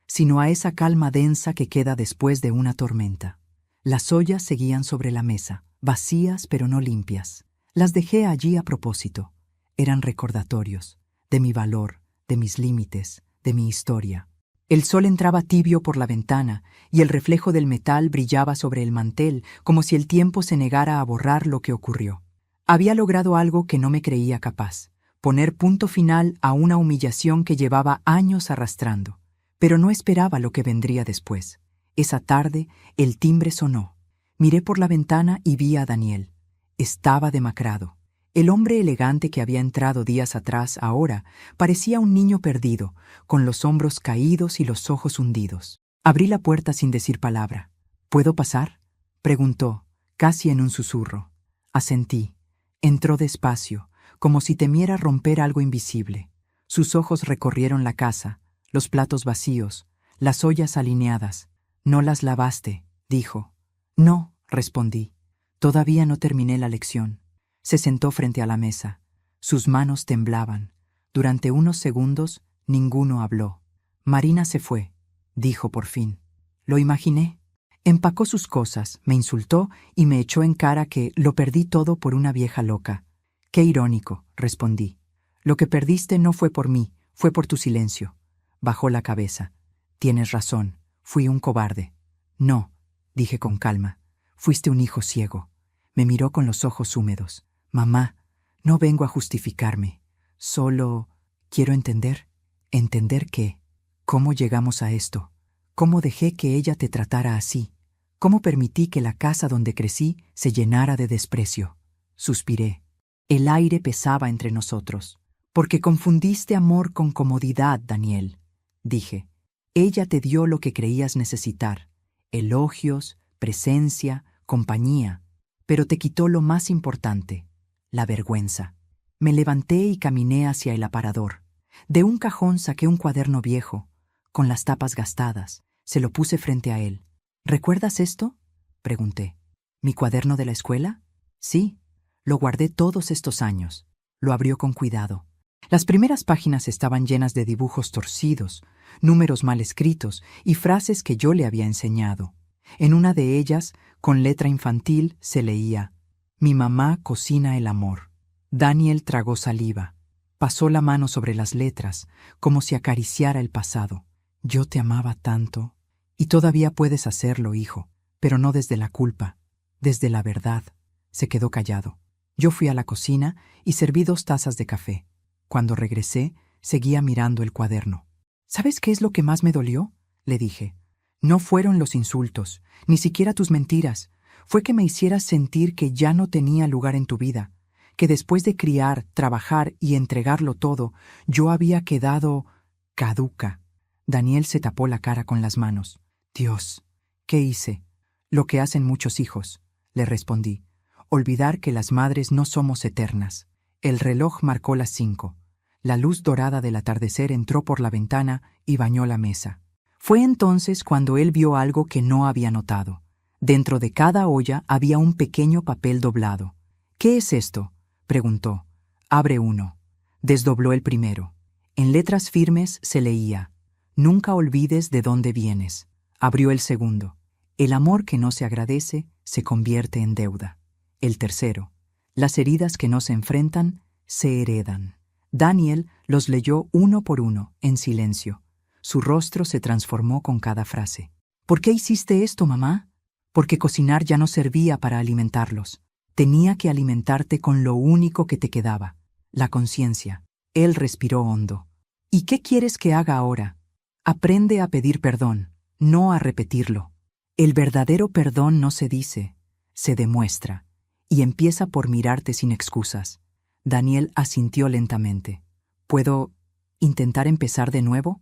sino a esa calma densa que queda después de una tormenta. Las ollas seguían sobre la mesa, vacías pero no limpias. Las dejé allí a propósito. Eran recordatorios de mi valor, de mis límites, de mi historia. El sol entraba tibio por la ventana y el reflejo del metal brillaba sobre el mantel como si el tiempo se negara a borrar lo que ocurrió. Había logrado algo que no me creía capaz, poner punto final a una humillación que llevaba años arrastrando. Pero no esperaba lo que vendría después. Esa tarde el timbre sonó. Miré por la ventana y vi a Daniel. Estaba demacrado. El hombre elegante que había entrado días atrás ahora parecía un niño perdido, con los hombros caídos y los ojos hundidos. Abrí la puerta sin decir palabra. «¿Puedo pasar?», preguntó, casi en un susurro. Asentí. Entró despacio, como si temiera romper algo invisible. Sus ojos recorrieron la casa, los platos vacíos, las ollas alineadas. «¿No las lavaste?», dijo. «No», respondí. «Todavía no terminé la lección». Se sentó frente a la mesa. Sus manos temblaban. Durante unos segundos, ninguno habló. «Marina se fue», dijo por fin. Lo imaginé. Empacó sus cosas, me insultó y me echó en cara que lo perdí todo por una vieja loca. «Qué irónico», respondí. «Lo que perdiste no fue por mí, fue por tu silencio». Bajó la cabeza. «Tienes razón, fui un cobarde». «No», dije con calma. «Fuiste un hijo ciego». Me miró con los ojos húmedos. «Mamá, no vengo a justificarme. Solo quiero entender». «¿Entender qué? ¿Cómo llegamos a esto? ¿Cómo dejé que ella te tratara así? ¿Cómo permití que la casa donde crecí se llenara de desprecio?» Suspiré. El aire pesaba entre nosotros. «Porque confundiste amor con comodidad, Daniel», dije. «Ella te dio lo que creías necesitar. Elogios, presencia, compañía. Pero te quitó lo más importante, la vergüenza». Me levanté y caminé hacia el aparador. De un cajón saqué un cuaderno viejo, con las tapas gastadas. Se lo puse frente a él. «¿Recuerdas esto?», pregunté. «¿Mi cuaderno de la escuela?». «Sí, lo guardé todos estos años». Lo abrió con cuidado. Las primeras páginas estaban llenas de dibujos torcidos, números mal escritos y frases que yo le había enseñado. En una de ellas, con letra infantil, se leía: «Mi mamá cocina el amor». Daniel tragó saliva. Pasó la mano sobre las letras, como si acariciara el pasado. «Yo te amaba tanto. Y todavía puedes hacerlo, hijo, pero no desde la culpa, desde la verdad». Se quedó callado. Yo fui a la cocina y serví 2 tazas de café. Cuando regresé, seguía mirando el cuaderno. «¿Sabes qué es lo que más me dolió?», le dije. «No fueron los insultos, ni siquiera tus mentiras. Fue que me hicieras sentir que ya no tenía lugar en tu vida, que después de criar, trabajar y entregarlo todo, yo había quedado caduca». Daniel se tapó la cara con las manos. «Dios, ¿Qué hice? Lo que hacen muchos hijos, le respondí. Olvidar que las madres no somos eternas. El reloj marcó las 5. La luz dorada del atardecer entró por la ventana y bañó la mesa. Fue entonces cuando él vio algo que no había notado. Dentro de cada olla había un pequeño papel doblado. «¿Qué es esto?», preguntó. «Abre uno». Desdobló el primero. En letras firmes se leía: «Nunca olvides de dónde vienes». Abrió el segundo. «El amor que no se agradece se convierte en deuda». El tercero: «Las heridas que no se enfrentan se heredan». Daniel los leyó uno por uno, en silencio. Su rostro se transformó con cada frase. «¿Por qué hiciste esto, mamá?». «Porque cocinar ya no servía para alimentarlos. Tenía que alimentarte con lo único que te quedaba, la conciencia». Él respiró hondo. «¿Y qué quieres que haga ahora?». «Aprende a pedir perdón, no a repetirlo. El verdadero perdón no se dice, se demuestra, y empieza por mirarte sin excusas». Daniel asintió lentamente. «¿Puedo intentar empezar de nuevo?».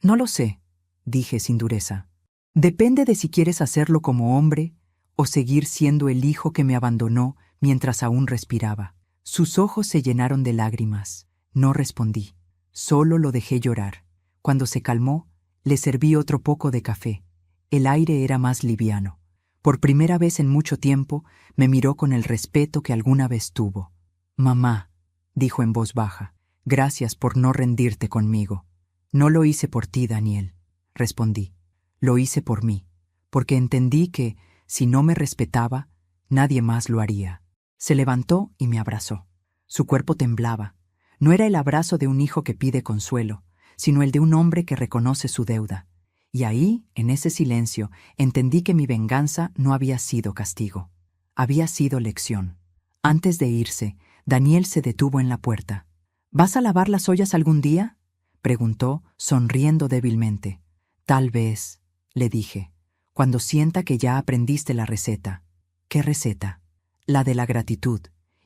«No lo sé», dije sin dureza. «Depende de si quieres hacerlo como hombre o seguir siendo el hijo que me abandonó mientras aún respiraba». Sus ojos se llenaron de lágrimas. No respondí. Solo lo dejé llorar. Cuando se calmó, le serví otro poco de café. El aire era más liviano. Por primera vez en mucho tiempo, me miró con el respeto que alguna vez tuvo. «Mamá», dijo en voz baja, «gracias por no rendirte conmigo». «No lo hice por ti, Daniel», respondí. «Lo hice por mí, porque entendí que, si no me respetaba, nadie más lo haría». Se levantó y me abrazó. Su cuerpo temblaba. No era el abrazo de un hijo que pide consuelo, sino el de un hombre que reconoce su deuda. Y ahí, en ese silencio, entendí que mi venganza no había sido castigo. Había sido lección. Antes de irse, Daniel se detuvo en la puerta. «¿Vas a lavar las ollas algún día?», preguntó, sonriendo débilmente. «Tal vez», le dije, «cuando sienta que ya aprendiste la receta». «¿Qué receta?». «La de la gratitud.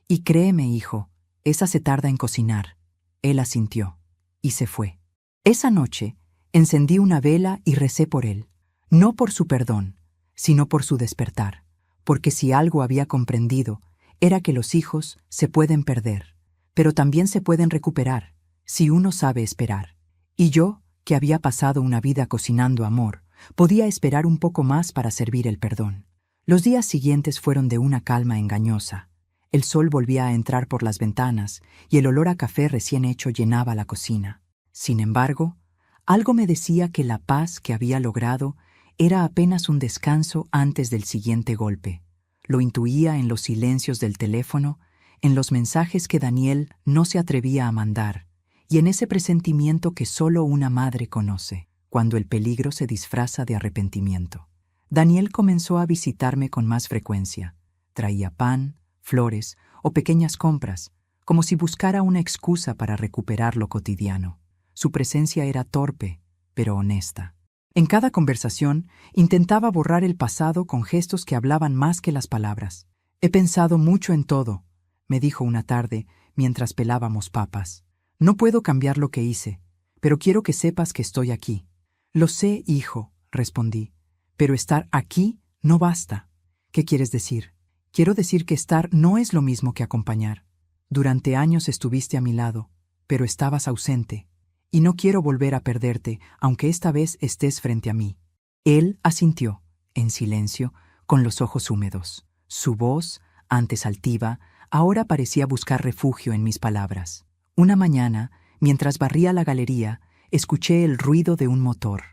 Y créeme, hijo, esa se tarda en cocinar». Él asintió y se fue. Esa noche encendí una vela y recé por él, no por su perdón, sino por su despertar, porque si algo había comprendido era que los hijos se pueden perder, pero también se pueden recuperar si uno sabe esperar. Y yo, que había pasado una vida cocinando amor, podía esperar un poco más para servir el perdón. Los días siguientes fueron de una calma engañosa. El sol volvía a entrar por las ventanas y el olor a café recién hecho llenaba la cocina. Sin embargo, algo me decía que la paz que había logrado era apenas un descanso antes del siguiente golpe. Lo intuía en los silencios del teléfono, en los mensajes que Daniel no se atrevía a mandar, y en ese presentimiento que solo una madre conoce, cuando el peligro se disfraza de arrepentimiento. Daniel comenzó a visitarme con más frecuencia. Traía pan, flores o pequeñas compras, como si buscara una excusa para recuperar lo cotidiano. Su presencia era torpe, pero honesta. En cada conversación intentaba borrar el pasado con gestos que hablaban más que las palabras. «He pensado mucho en todo», me dijo una tarde mientras pelábamos papas. «No puedo cambiar lo que hice, pero quiero que sepas que estoy aquí». «Lo sé, hijo», respondí, «pero estar aquí no basta». «¿Qué quieres decir?». «Quiero decir que estar no es lo mismo que acompañar. Durante años estuviste a mi lado, pero estabas ausente, y no quiero volver a perderte, aunque esta vez estés frente a mí». Él asintió, en silencio, con los ojos húmedos. Su voz, antes altiva, ahora parecía buscar refugio en mis palabras. Una mañana, mientras barría la galería, escuché el ruido de un motor.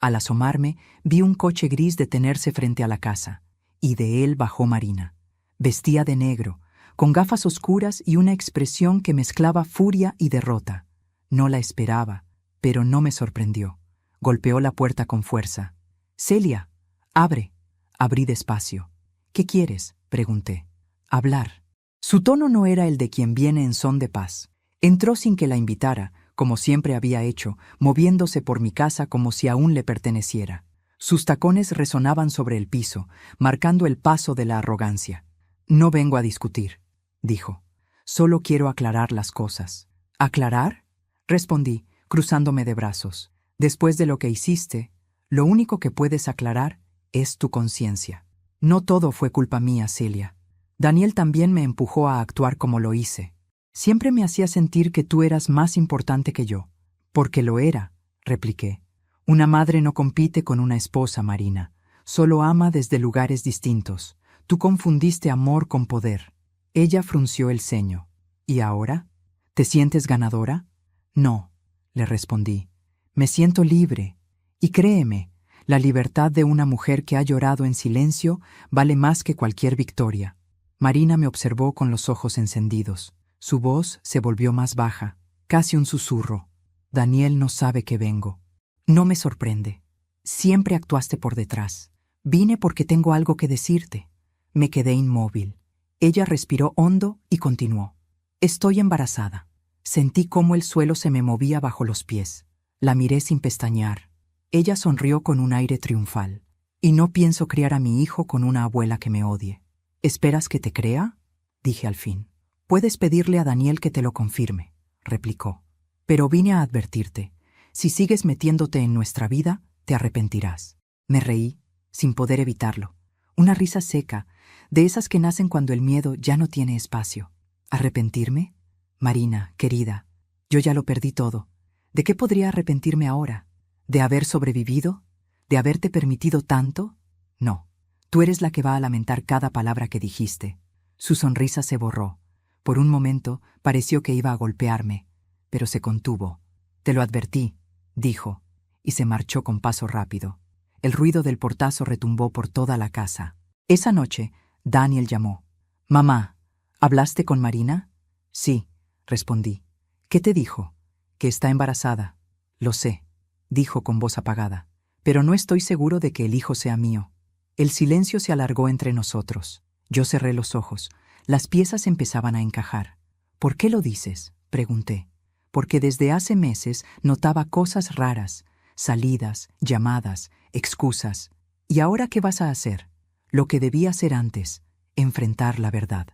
Al asomarme, vi un coche gris detenerse frente a la casa, y de él bajó Marina. Vestía de negro, con gafas oscuras y una expresión que mezclaba furia y derrota. No la esperaba, pero no me sorprendió. Golpeó la puerta con fuerza. «Celia, abre». Abrí despacio. «¿Qué quieres?», pregunté. «Hablar». Su tono no era el de quien viene en son de paz. Entró sin que la invitara, como siempre había hecho, moviéndose por mi casa como si aún le perteneciera. Sus tacones resonaban sobre el piso, marcando el paso de la arrogancia. «No vengo a discutir», dijo. «Solo quiero aclarar las cosas». «¿Aclarar?», respondí, cruzándome de brazos. «Después de lo que hiciste, lo único que puedes aclarar es tu conciencia. No todo fue culpa mía, Celia. Daniel también me empujó a actuar como lo hice. Siempre me hacía sentir que tú eras más importante que yo. Porque lo era, repliqué. Una madre no compite con una esposa, Marina. Solo ama desde lugares distintos. Tú confundiste amor con poder. Ella frunció el ceño. ¿Y ahora? ¿Te sientes ganadora? No, le respondí. Me siento libre. Y créeme, la libertad de una mujer que ha llorado en silencio vale más que cualquier victoria. Marina me observó con los ojos encendidos. Su voz se volvió más baja, casi un susurro. Daniel no sabe que vengo. No me sorprende. Siempre actuaste por detrás. Vine porque tengo algo que decirte. Me quedé inmóvil. Ella respiró hondo y continuó. Estoy embarazada. Sentí cómo el suelo se me movía bajo los pies. La miré sin pestañear. Ella sonrió con un aire triunfal. Y no pienso criar a mi hijo con una abuela que me odie. ¿Esperas que te crea? Dije al fin. Puedes pedirle a Daniel que te lo confirme, replicó. Pero vine a advertirte. Si sigues metiéndote en nuestra vida, te arrepentirás. Me reí, sin poder evitarlo. Una risa seca, de esas que nacen cuando el miedo ya no tiene espacio. ¿Arrepentirme? Marina, querida, yo ya lo perdí todo. ¿De qué podría arrepentirme ahora? ¿De haber sobrevivido? ¿De haberte permitido tanto? No. Tú eres la que va a lamentar cada palabra que dijiste. Su sonrisa se borró. Por un momento pareció que iba a golpearme, pero se contuvo. Te lo advertí, dijo, y se marchó con paso rápido. El ruido del portazo retumbó por toda la casa. Esa noche, Daniel llamó. «Mamá, ¿hablaste con Marina?» «Sí», respondí. «¿Qué te dijo?» «Que está embarazada». «Lo sé», dijo con voz apagada, «pero no estoy seguro de que el hijo sea mío». El silencio se alargó entre nosotros. Yo cerré los ojos. Las piezas empezaban a encajar. «¿Por qué lo dices?», pregunté. Porque desde hace meses notaba cosas raras, salidas, llamadas, excusas. ¿Y ahora qué vas a hacer? Lo que debía hacer antes, enfrentar la verdad.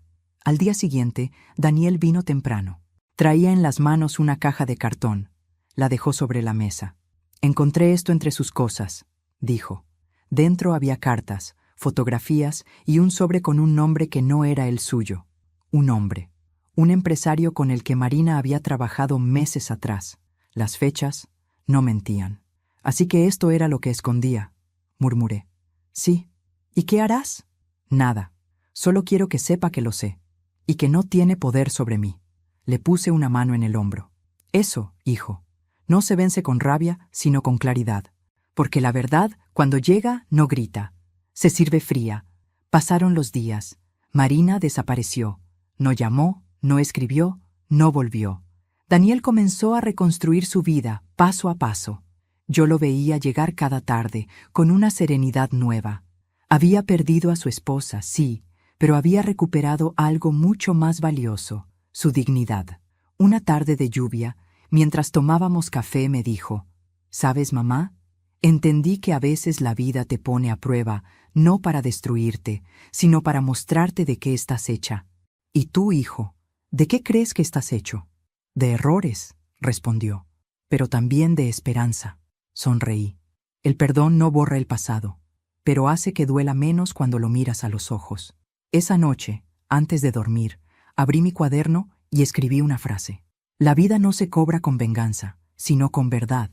Al día siguiente, Daniel vino temprano. Traía en las manos una caja de cartón. La dejó sobre la mesa. «Encontré esto entre sus cosas», dijo. Dentro había cartas, fotografías y un sobre con un nombre que no era el suyo. Un hombre. Un empresario con el que Marina había trabajado meses atrás. Las fechas no mentían. «Así que esto era lo que escondía», murmuré. «Sí. ¿Y qué harás?» «Nada. Solo quiero que sepa que lo sé. Y que no tiene poder sobre mí». Le puse una mano en el hombro. «Eso, hijo. No se vence con rabia, sino con claridad. Porque la verdad, cuando llega, no grita. Se sirve fría. Pasaron los días. Marina desapareció. No llamó, no escribió, no volvió. Daniel comenzó a reconstruir su vida, paso a paso. Yo lo veía llegar cada tarde, con una serenidad nueva. Había perdido a su esposa, sí, pero había recuperado algo mucho más valioso, su dignidad. Una tarde de lluvia, mientras tomábamos café, me dijo, «¿Sabes, mamá? Entendí que a veces la vida te pone a prueba, no para destruirte, sino para mostrarte de qué estás hecha. ¿Y tú, hijo, de qué crees que estás hecho?» «De errores», respondió, «pero también de esperanza». Sonreí. El perdón no borra el pasado, pero hace que duela menos cuando lo miras a los ojos. Esa noche, antes de dormir, abrí mi cuaderno y escribí una frase. La vida no se cobra con venganza, sino con verdad,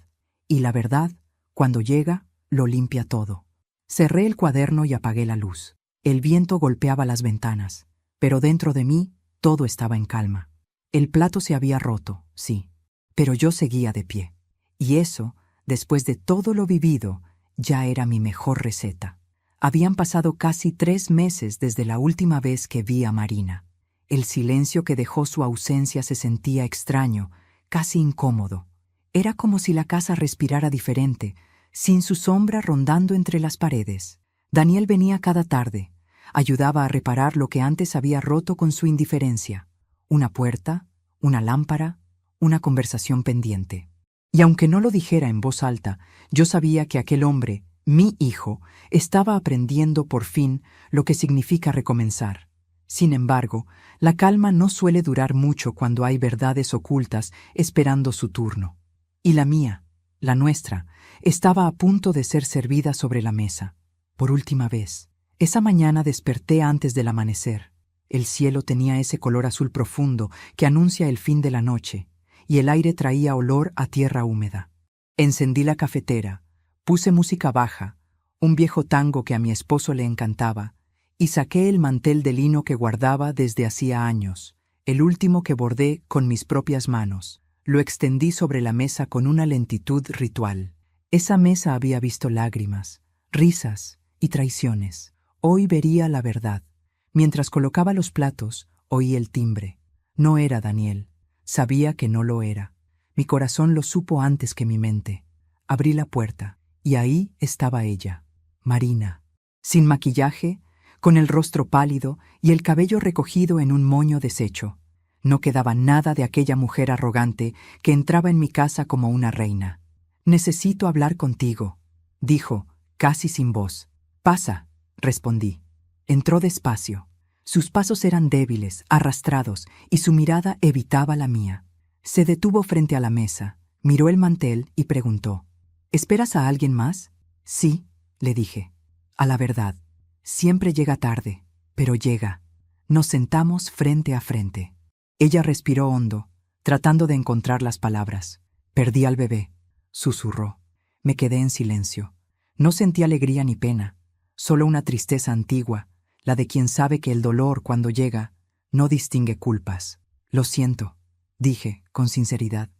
y la verdad, cuando llega, lo limpia todo. Cerré el cuaderno y apagué la luz. El viento golpeaba las ventanas, pero dentro de mí todo estaba en calma. El plato se había roto, sí, pero yo seguía de pie. Y eso, después de todo lo vivido, ya era mi mejor receta. Habían pasado casi 3 meses desde la última vez que vi a Marina. El silencio que dejó su ausencia se sentía extraño, casi incómodo. Era como si la casa respirara diferente, sin su sombra rondando entre las paredes. Daniel venía cada tarde, ayudaba a reparar lo que antes había roto con su indiferencia. Una puerta, una lámpara, una conversación pendiente. Y aunque no lo dijera en voz alta, yo sabía que aquel hombre, mi hijo, estaba aprendiendo por fin lo que significa recomenzar. Sin embargo, la calma no suele durar mucho cuando hay verdades ocultas esperando su turno. Y la mía, la nuestra, estaba a punto de ser servida sobre la mesa. por última vez. Esa mañana desperté antes del amanecer. El cielo tenía ese color azul profundo que anuncia el fin de la noche, y el aire traía olor a tierra húmeda. Encendí la cafetera, puse música baja, un viejo tango que a mi esposo le encantaba, y saqué el mantel de lino que guardaba desde hacía años, el último que bordé con mis propias manos. Lo extendí sobre la mesa con una lentitud ritual. Esa mesa había visto lágrimas, risas y traiciones. Hoy vería la verdad. Mientras colocaba los platos, oí el timbre. No era Daniel. Sabía que no lo era. Mi corazón lo supo antes que mi mente. Abrí la puerta, y ahí estaba ella, Marina. Sin maquillaje, con el rostro pálido y el cabello recogido en un moño deshecho. No quedaba nada de aquella mujer arrogante que entraba en mi casa como una reina. «Necesito hablar contigo», dijo, casi sin voz. «Pasa», respondí. Entró despacio. Sus pasos eran débiles, arrastrados, y su mirada evitaba la mía. Se detuvo frente a la mesa, miró el mantel y preguntó, «¿Esperas a alguien más?» «Sí», le dije. «A la verdad. Siempre llega tarde, pero llega». Nos sentamos frente a frente. Ella respiró hondo, tratando de encontrar las palabras. «Perdí al bebé», susurró. Me quedé en silencio. No sentí alegría ni pena, solo una tristeza antigua, la de quien sabe que el dolor, cuando llega, no distingue culpas. «Lo siento», dije, con sinceridad.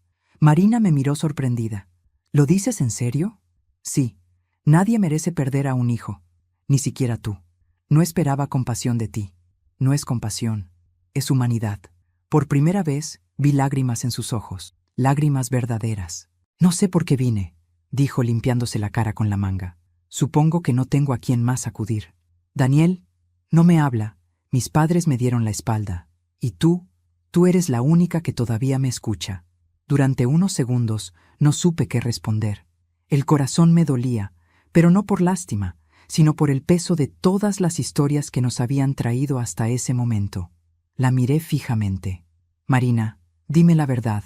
Marina me miró sorprendida. «¿Lo dices en serio?» «Sí. Nadie merece perder a un hijo, ni siquiera tú. No esperaba compasión de ti. No es compasión, es humanidad». Por primera vez vi lágrimas en sus ojos, lágrimas verdaderas. «No sé por qué vine», dijo limpiándose la cara con la manga. «Supongo que no tengo a quién más acudir. Daniel no me habla. Mis padres me dieron la espalda. Y tú eres la única que todavía me escucha». Durante unos segundos no supe qué responder. El corazón me dolía, pero no por lástima, sino por el peso de todas las historias que nos habían traído hasta ese momento. La miré fijamente. «Marina, dime la verdad.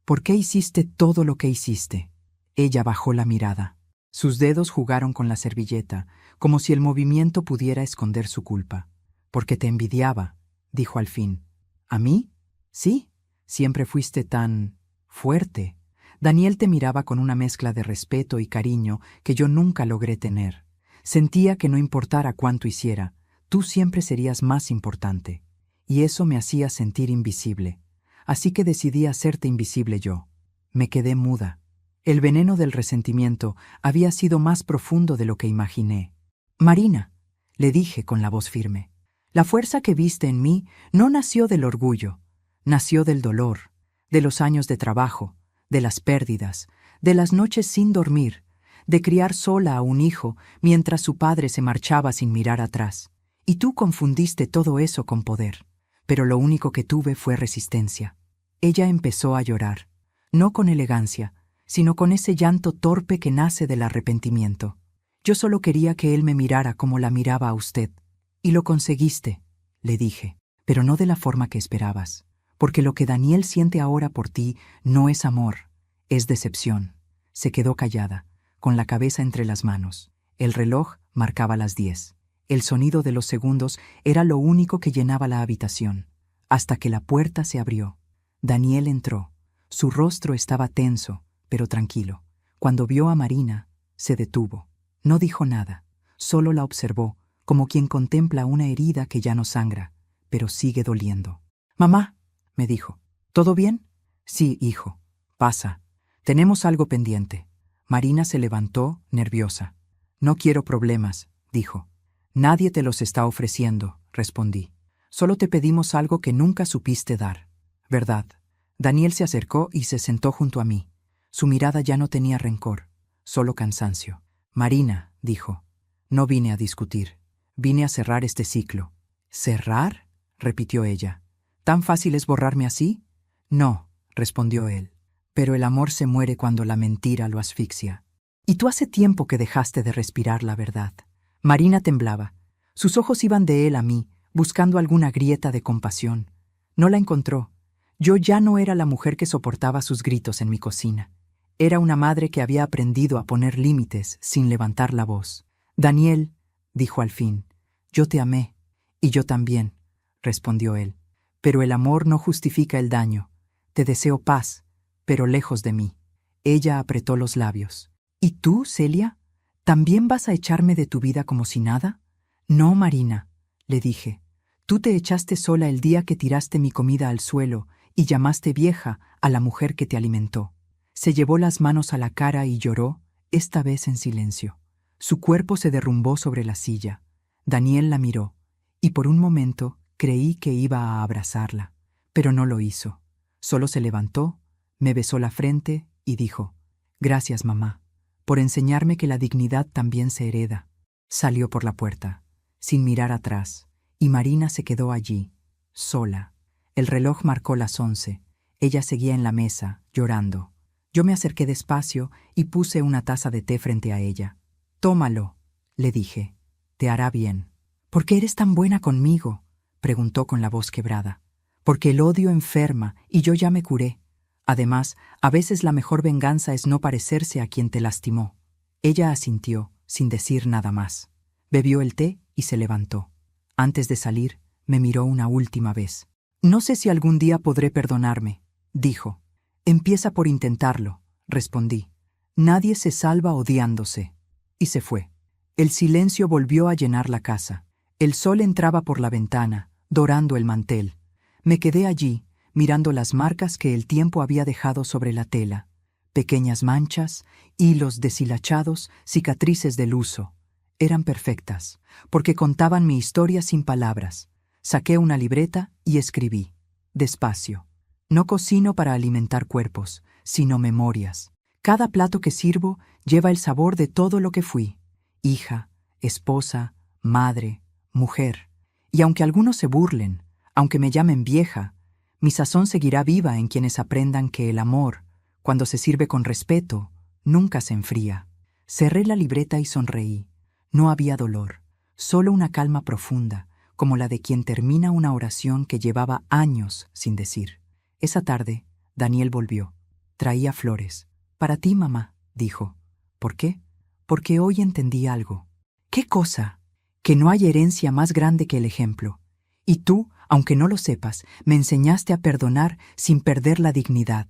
¿Por qué hiciste todo lo que hiciste?» Ella bajó la mirada. Sus dedos jugaron con la servilleta, como si el movimiento pudiera esconder su culpa. «Porque te envidiaba», dijo al fin. «¿A mí?» «Sí, siempre fuiste tan fuerte». Daniel te miraba con una mezcla de respeto y cariño que yo nunca logré tener. Sentía que no importara cuánto hiciera, tú siempre serías más importante. Y eso me hacía sentir invisible. Así que decidí hacerte invisible yo. Me quedé muda. El veneno del resentimiento había sido más profundo de lo que imaginé. «Marina», le dije con la voz firme, «la fuerza que viste en mí no nació del orgullo, nació del dolor, de los años de trabajo, de las pérdidas, de las noches sin dormir, de criar sola a un hijo mientras su padre se marchaba sin mirar atrás. Y tú confundiste todo eso con poder. Pero lo único que tuve fue resistencia». Ella empezó a llorar, no con elegancia, sino con ese llanto torpe que nace del arrepentimiento. «Yo solo quería que él me mirara como la miraba a usted. Y lo conseguiste», le dije, «pero no de la forma que esperabas, porque lo que Daniel siente ahora por ti no es amor, es decepción». Se quedó callada, con la cabeza entre las manos. El reloj marcaba las 10. El sonido de los segundos era lo único que llenaba la habitación, hasta que la puerta se abrió. Daniel entró. Su rostro estaba tenso, pero tranquilo. Cuando vio a Marina, se detuvo. No dijo nada, solo la observó, como quien contempla una herida que ya no sangra, pero sigue doliendo. «Mamá», me dijo, «¿todo bien?» «Sí, hijo. Pasa. Tenemos algo pendiente». Marina se levantó, nerviosa. «No quiero problemas», dijo. «Nadie te los está ofreciendo», respondí. «Solo te pedimos algo que nunca supiste dar. ¿Verdad?» Daniel se acercó y se sentó junto a mí. Su mirada ya no tenía rencor, solo cansancio. «Marina», dijo, «no vine a discutir. Vine a cerrar este ciclo». «¿Cerrar?», repitió ella. «¿Tan fácil es borrarme así?» «No», respondió él. «Pero el amor se muere cuando la mentira lo asfixia. Y tú hace tiempo que dejaste de respirar la verdad». Marina temblaba. Sus ojos iban de él a mí, buscando alguna grieta de compasión. No la encontró. Yo ya no era la mujer que soportaba sus gritos en mi cocina. Era una madre que había aprendido a poner límites sin levantar la voz. «Daniel, dijo al fin. Yo te amé, y yo también, respondió él. Pero el amor no justifica el daño. Te deseo paz, pero lejos de mí. Ella apretó los labios. ¿Y tú, Celia? ¿También vas a echarme de tu vida como si nada? No, Marina, le dije. Tú te echaste sola el día que tiraste mi comida al suelo y llamaste vieja a la mujer que te alimentó. Se llevó las manos a la cara y lloró, esta vez en silencio. Su cuerpo se derrumbó sobre la silla. Daniel la miró, y por un momento creí que iba a abrazarla, pero no lo hizo. Solo se levantó, me besó la frente y dijo: «Gracias, mamá, por enseñarme que la dignidad también se hereda». Salió por la puerta, sin mirar atrás, y Marina se quedó allí, sola. El reloj marcó las 11. Ella seguía en la mesa, llorando. Yo me acerqué despacio y puse una taza de té frente a ella. «Tómalo», le dije. «Te hará bien». «¿Por qué eres tan buena conmigo?», preguntó con la voz quebrada. «Porque el odio enferma y yo ya me curé. Además, a veces la mejor venganza es no parecerse a quien te lastimó». Ella asintió, sin decir nada más. Bebió el té y se levantó. Antes de salir, me miró una última vez. «No sé si algún día podré perdonarme», dijo. «Empieza por intentarlo», respondí. «Nadie se salva odiándose». Y se fue. El silencio volvió a llenar la casa. El sol entraba por la ventana, dorando el mantel. Me quedé allí, mirando las marcas que el tiempo había dejado sobre la tela. Pequeñas manchas, hilos deshilachados, cicatrices del uso. Eran perfectas, porque contaban mi historia sin palabras. Saqué una libreta y escribí. Despacio. No cocino para alimentar cuerpos, sino memorias. Cada plato que sirvo lleva el sabor de todo lo que fui. Hija, esposa, madre, mujer. Y aunque algunos se burlen, aunque me llamen vieja, mi sazón seguirá viva en quienes aprendan que el amor, cuando se sirve con respeto, nunca se enfría. Cerré la libreta y sonreí. No había dolor, solo una calma profunda, como la de quien termina una oración que llevaba años sin decir. Esa tarde, Daniel volvió. Traía flores. «Para ti, mamá», dijo. «¿Por qué?» «Porque hoy entendí algo». «¿Qué cosa?» «Que no hay herencia más grande que el ejemplo. Y tú, aunque no lo sepas, me enseñaste a perdonar sin perder la dignidad».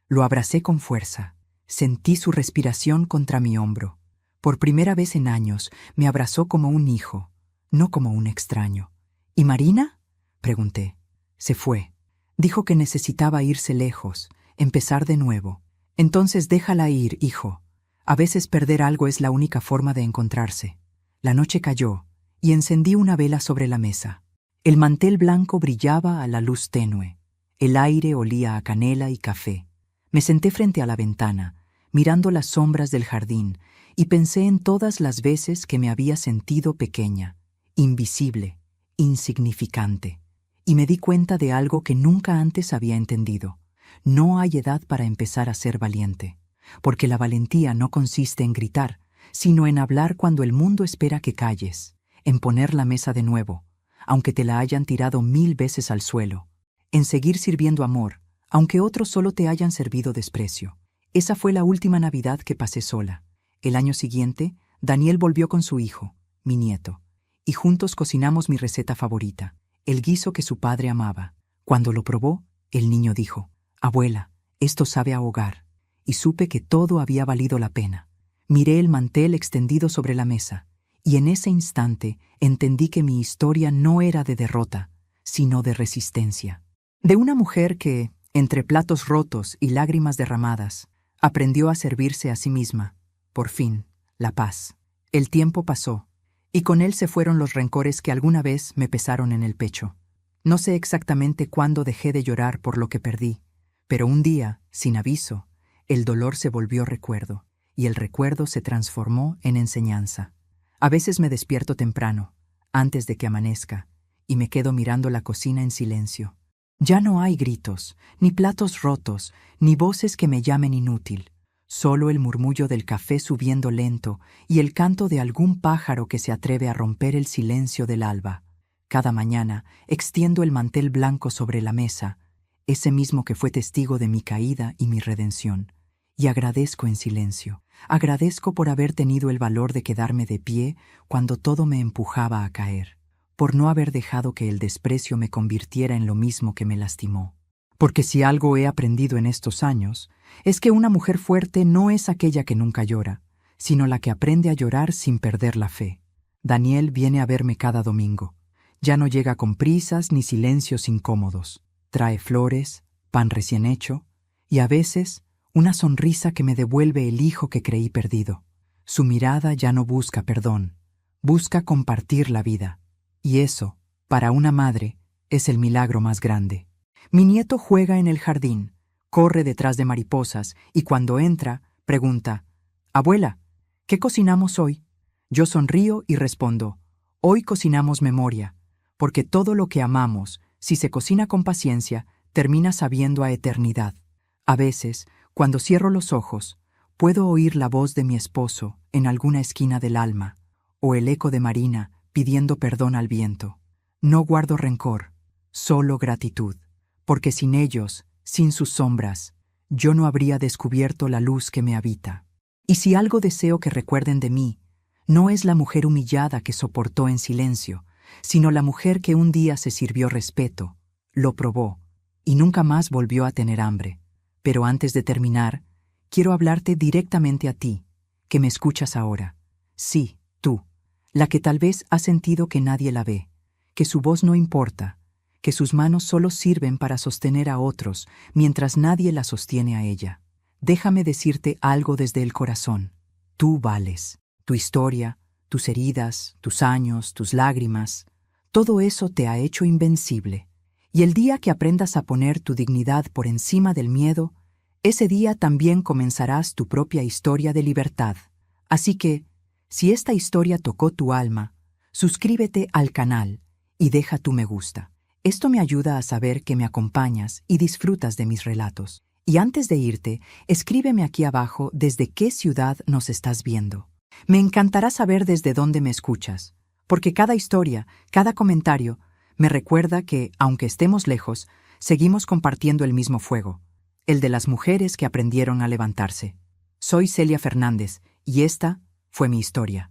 Lo abracé con fuerza. Sentí su respiración contra mi hombro. Por primera vez en años, me abrazó como un hijo, no como un extraño. «¿Y Marina?», pregunté. Se fue. Dijo que necesitaba irse lejos, empezar de nuevo. «Entonces déjala ir, hijo. A veces perder algo es la única forma de encontrarse». La noche cayó y encendí una vela sobre la mesa. El mantel blanco brillaba a la luz tenue. El aire olía a canela y café. Me senté frente a la ventana, mirando las sombras del jardín, y pensé en todas las veces que me había sentido pequeña, invisible, insignificante. Y me di cuenta de algo que nunca antes había entendido. No hay edad para empezar a ser valiente, porque la valentía no consiste en gritar, sino en hablar cuando el mundo espera que calles, en poner la mesa de nuevo, aunque te la hayan tirado 1000 veces al suelo, en seguir sirviendo amor, aunque otros solo te hayan servido desprecio. Esa fue la última Navidad que pasé sola. El año siguiente, Daniel volvió con su hijo, mi nieto, y juntos cocinamos mi receta favorita, el guiso que su padre amaba. Cuando lo probó, el niño dijo: «Abuela, esto sabe a hogar», y supe que todo había valido la pena. Miré el mantel extendido sobre la mesa, y en ese instante entendí que mi historia no era de derrota, sino de resistencia. De una mujer que, entre platos rotos y lágrimas derramadas, aprendió a servirse a sí misma. Por fin, la paz. El tiempo pasó, y con él se fueron los rencores que alguna vez me pesaron en el pecho. No sé exactamente cuándo dejé de llorar por lo que perdí, pero un día, sin aviso, el dolor se volvió recuerdo, y el recuerdo se transformó en enseñanza. A veces me despierto temprano, antes de que amanezca, y me quedo mirando la cocina en silencio. Ya no hay gritos, ni platos rotos, ni voces que me llamen inútil. Solo el murmullo del café subiendo lento y el canto de algún pájaro que se atreve a romper el silencio del alba. Cada mañana extiendo el mantel blanco sobre la mesa, ese mismo que fue testigo de mi caída y mi redención, y agradezco en silencio. Agradezco por haber tenido el valor de quedarme de pie cuando todo me empujaba a caer, por no haber dejado que el desprecio me convirtiera en lo mismo que me lastimó. Porque si algo he aprendido en estos años, es que una mujer fuerte no es aquella que nunca llora, sino la que aprende a llorar sin perder la fe. Daniel viene a verme cada domingo. Ya no llega con prisas ni silencios incómodos. Trae flores, pan recién hecho y a veces una sonrisa que me devuelve el hijo que creí perdido. Su mirada ya no busca perdón, busca compartir la vida. Y eso, para una madre, es el milagro más grande. Mi nieto juega en el jardín, corre detrás de mariposas y cuando entra, pregunta: «Abuela, ¿qué cocinamos hoy?». Yo sonrío y respondo: «Hoy cocinamos memoria, porque todo lo que amamos, si se cocina con paciencia, termina sabiendo a eternidad». A veces, cuando cierro los ojos, puedo oír la voz de mi esposo en alguna esquina del alma, o el eco de Marina pidiendo perdón al viento. No guardo rencor, solo gratitud, porque sin ellos, sin sus sombras, yo no habría descubierto la luz que me habita. Y si algo deseo que recuerden de mí, no es la mujer humillada que soportó en silencio, sino la mujer que un día se sirvió respeto, lo probó, y nunca más volvió a tener hambre. Pero antes de terminar, quiero hablarte directamente a ti, que me escuchas ahora. Sí, tú, la que tal vez ha sentido que nadie la ve, que su voz no importa, que sus manos solo sirven para sostener a otros mientras nadie la sostiene a ella. Déjame decirte algo desde el corazón. Tú vales. Tu historia, tus heridas, tus años, tus lágrimas, todo eso te ha hecho invencible. Y el día que aprendas a poner tu dignidad por encima del miedo, ese día también comenzarás tu propia historia de libertad. Así que, si esta historia tocó tu alma, suscríbete al canal y deja tu me gusta. Esto me ayuda a saber que me acompañas y disfrutas de mis relatos. Y antes de irte, escríbeme aquí abajo desde qué ciudad nos estás viendo. Me encantará saber desde dónde me escuchas, porque cada historia, cada comentario, me recuerda que, aunque estemos lejos, seguimos compartiendo el mismo fuego, el de las mujeres que aprendieron a levantarse. Soy Celia Fernández, y esta fue mi historia.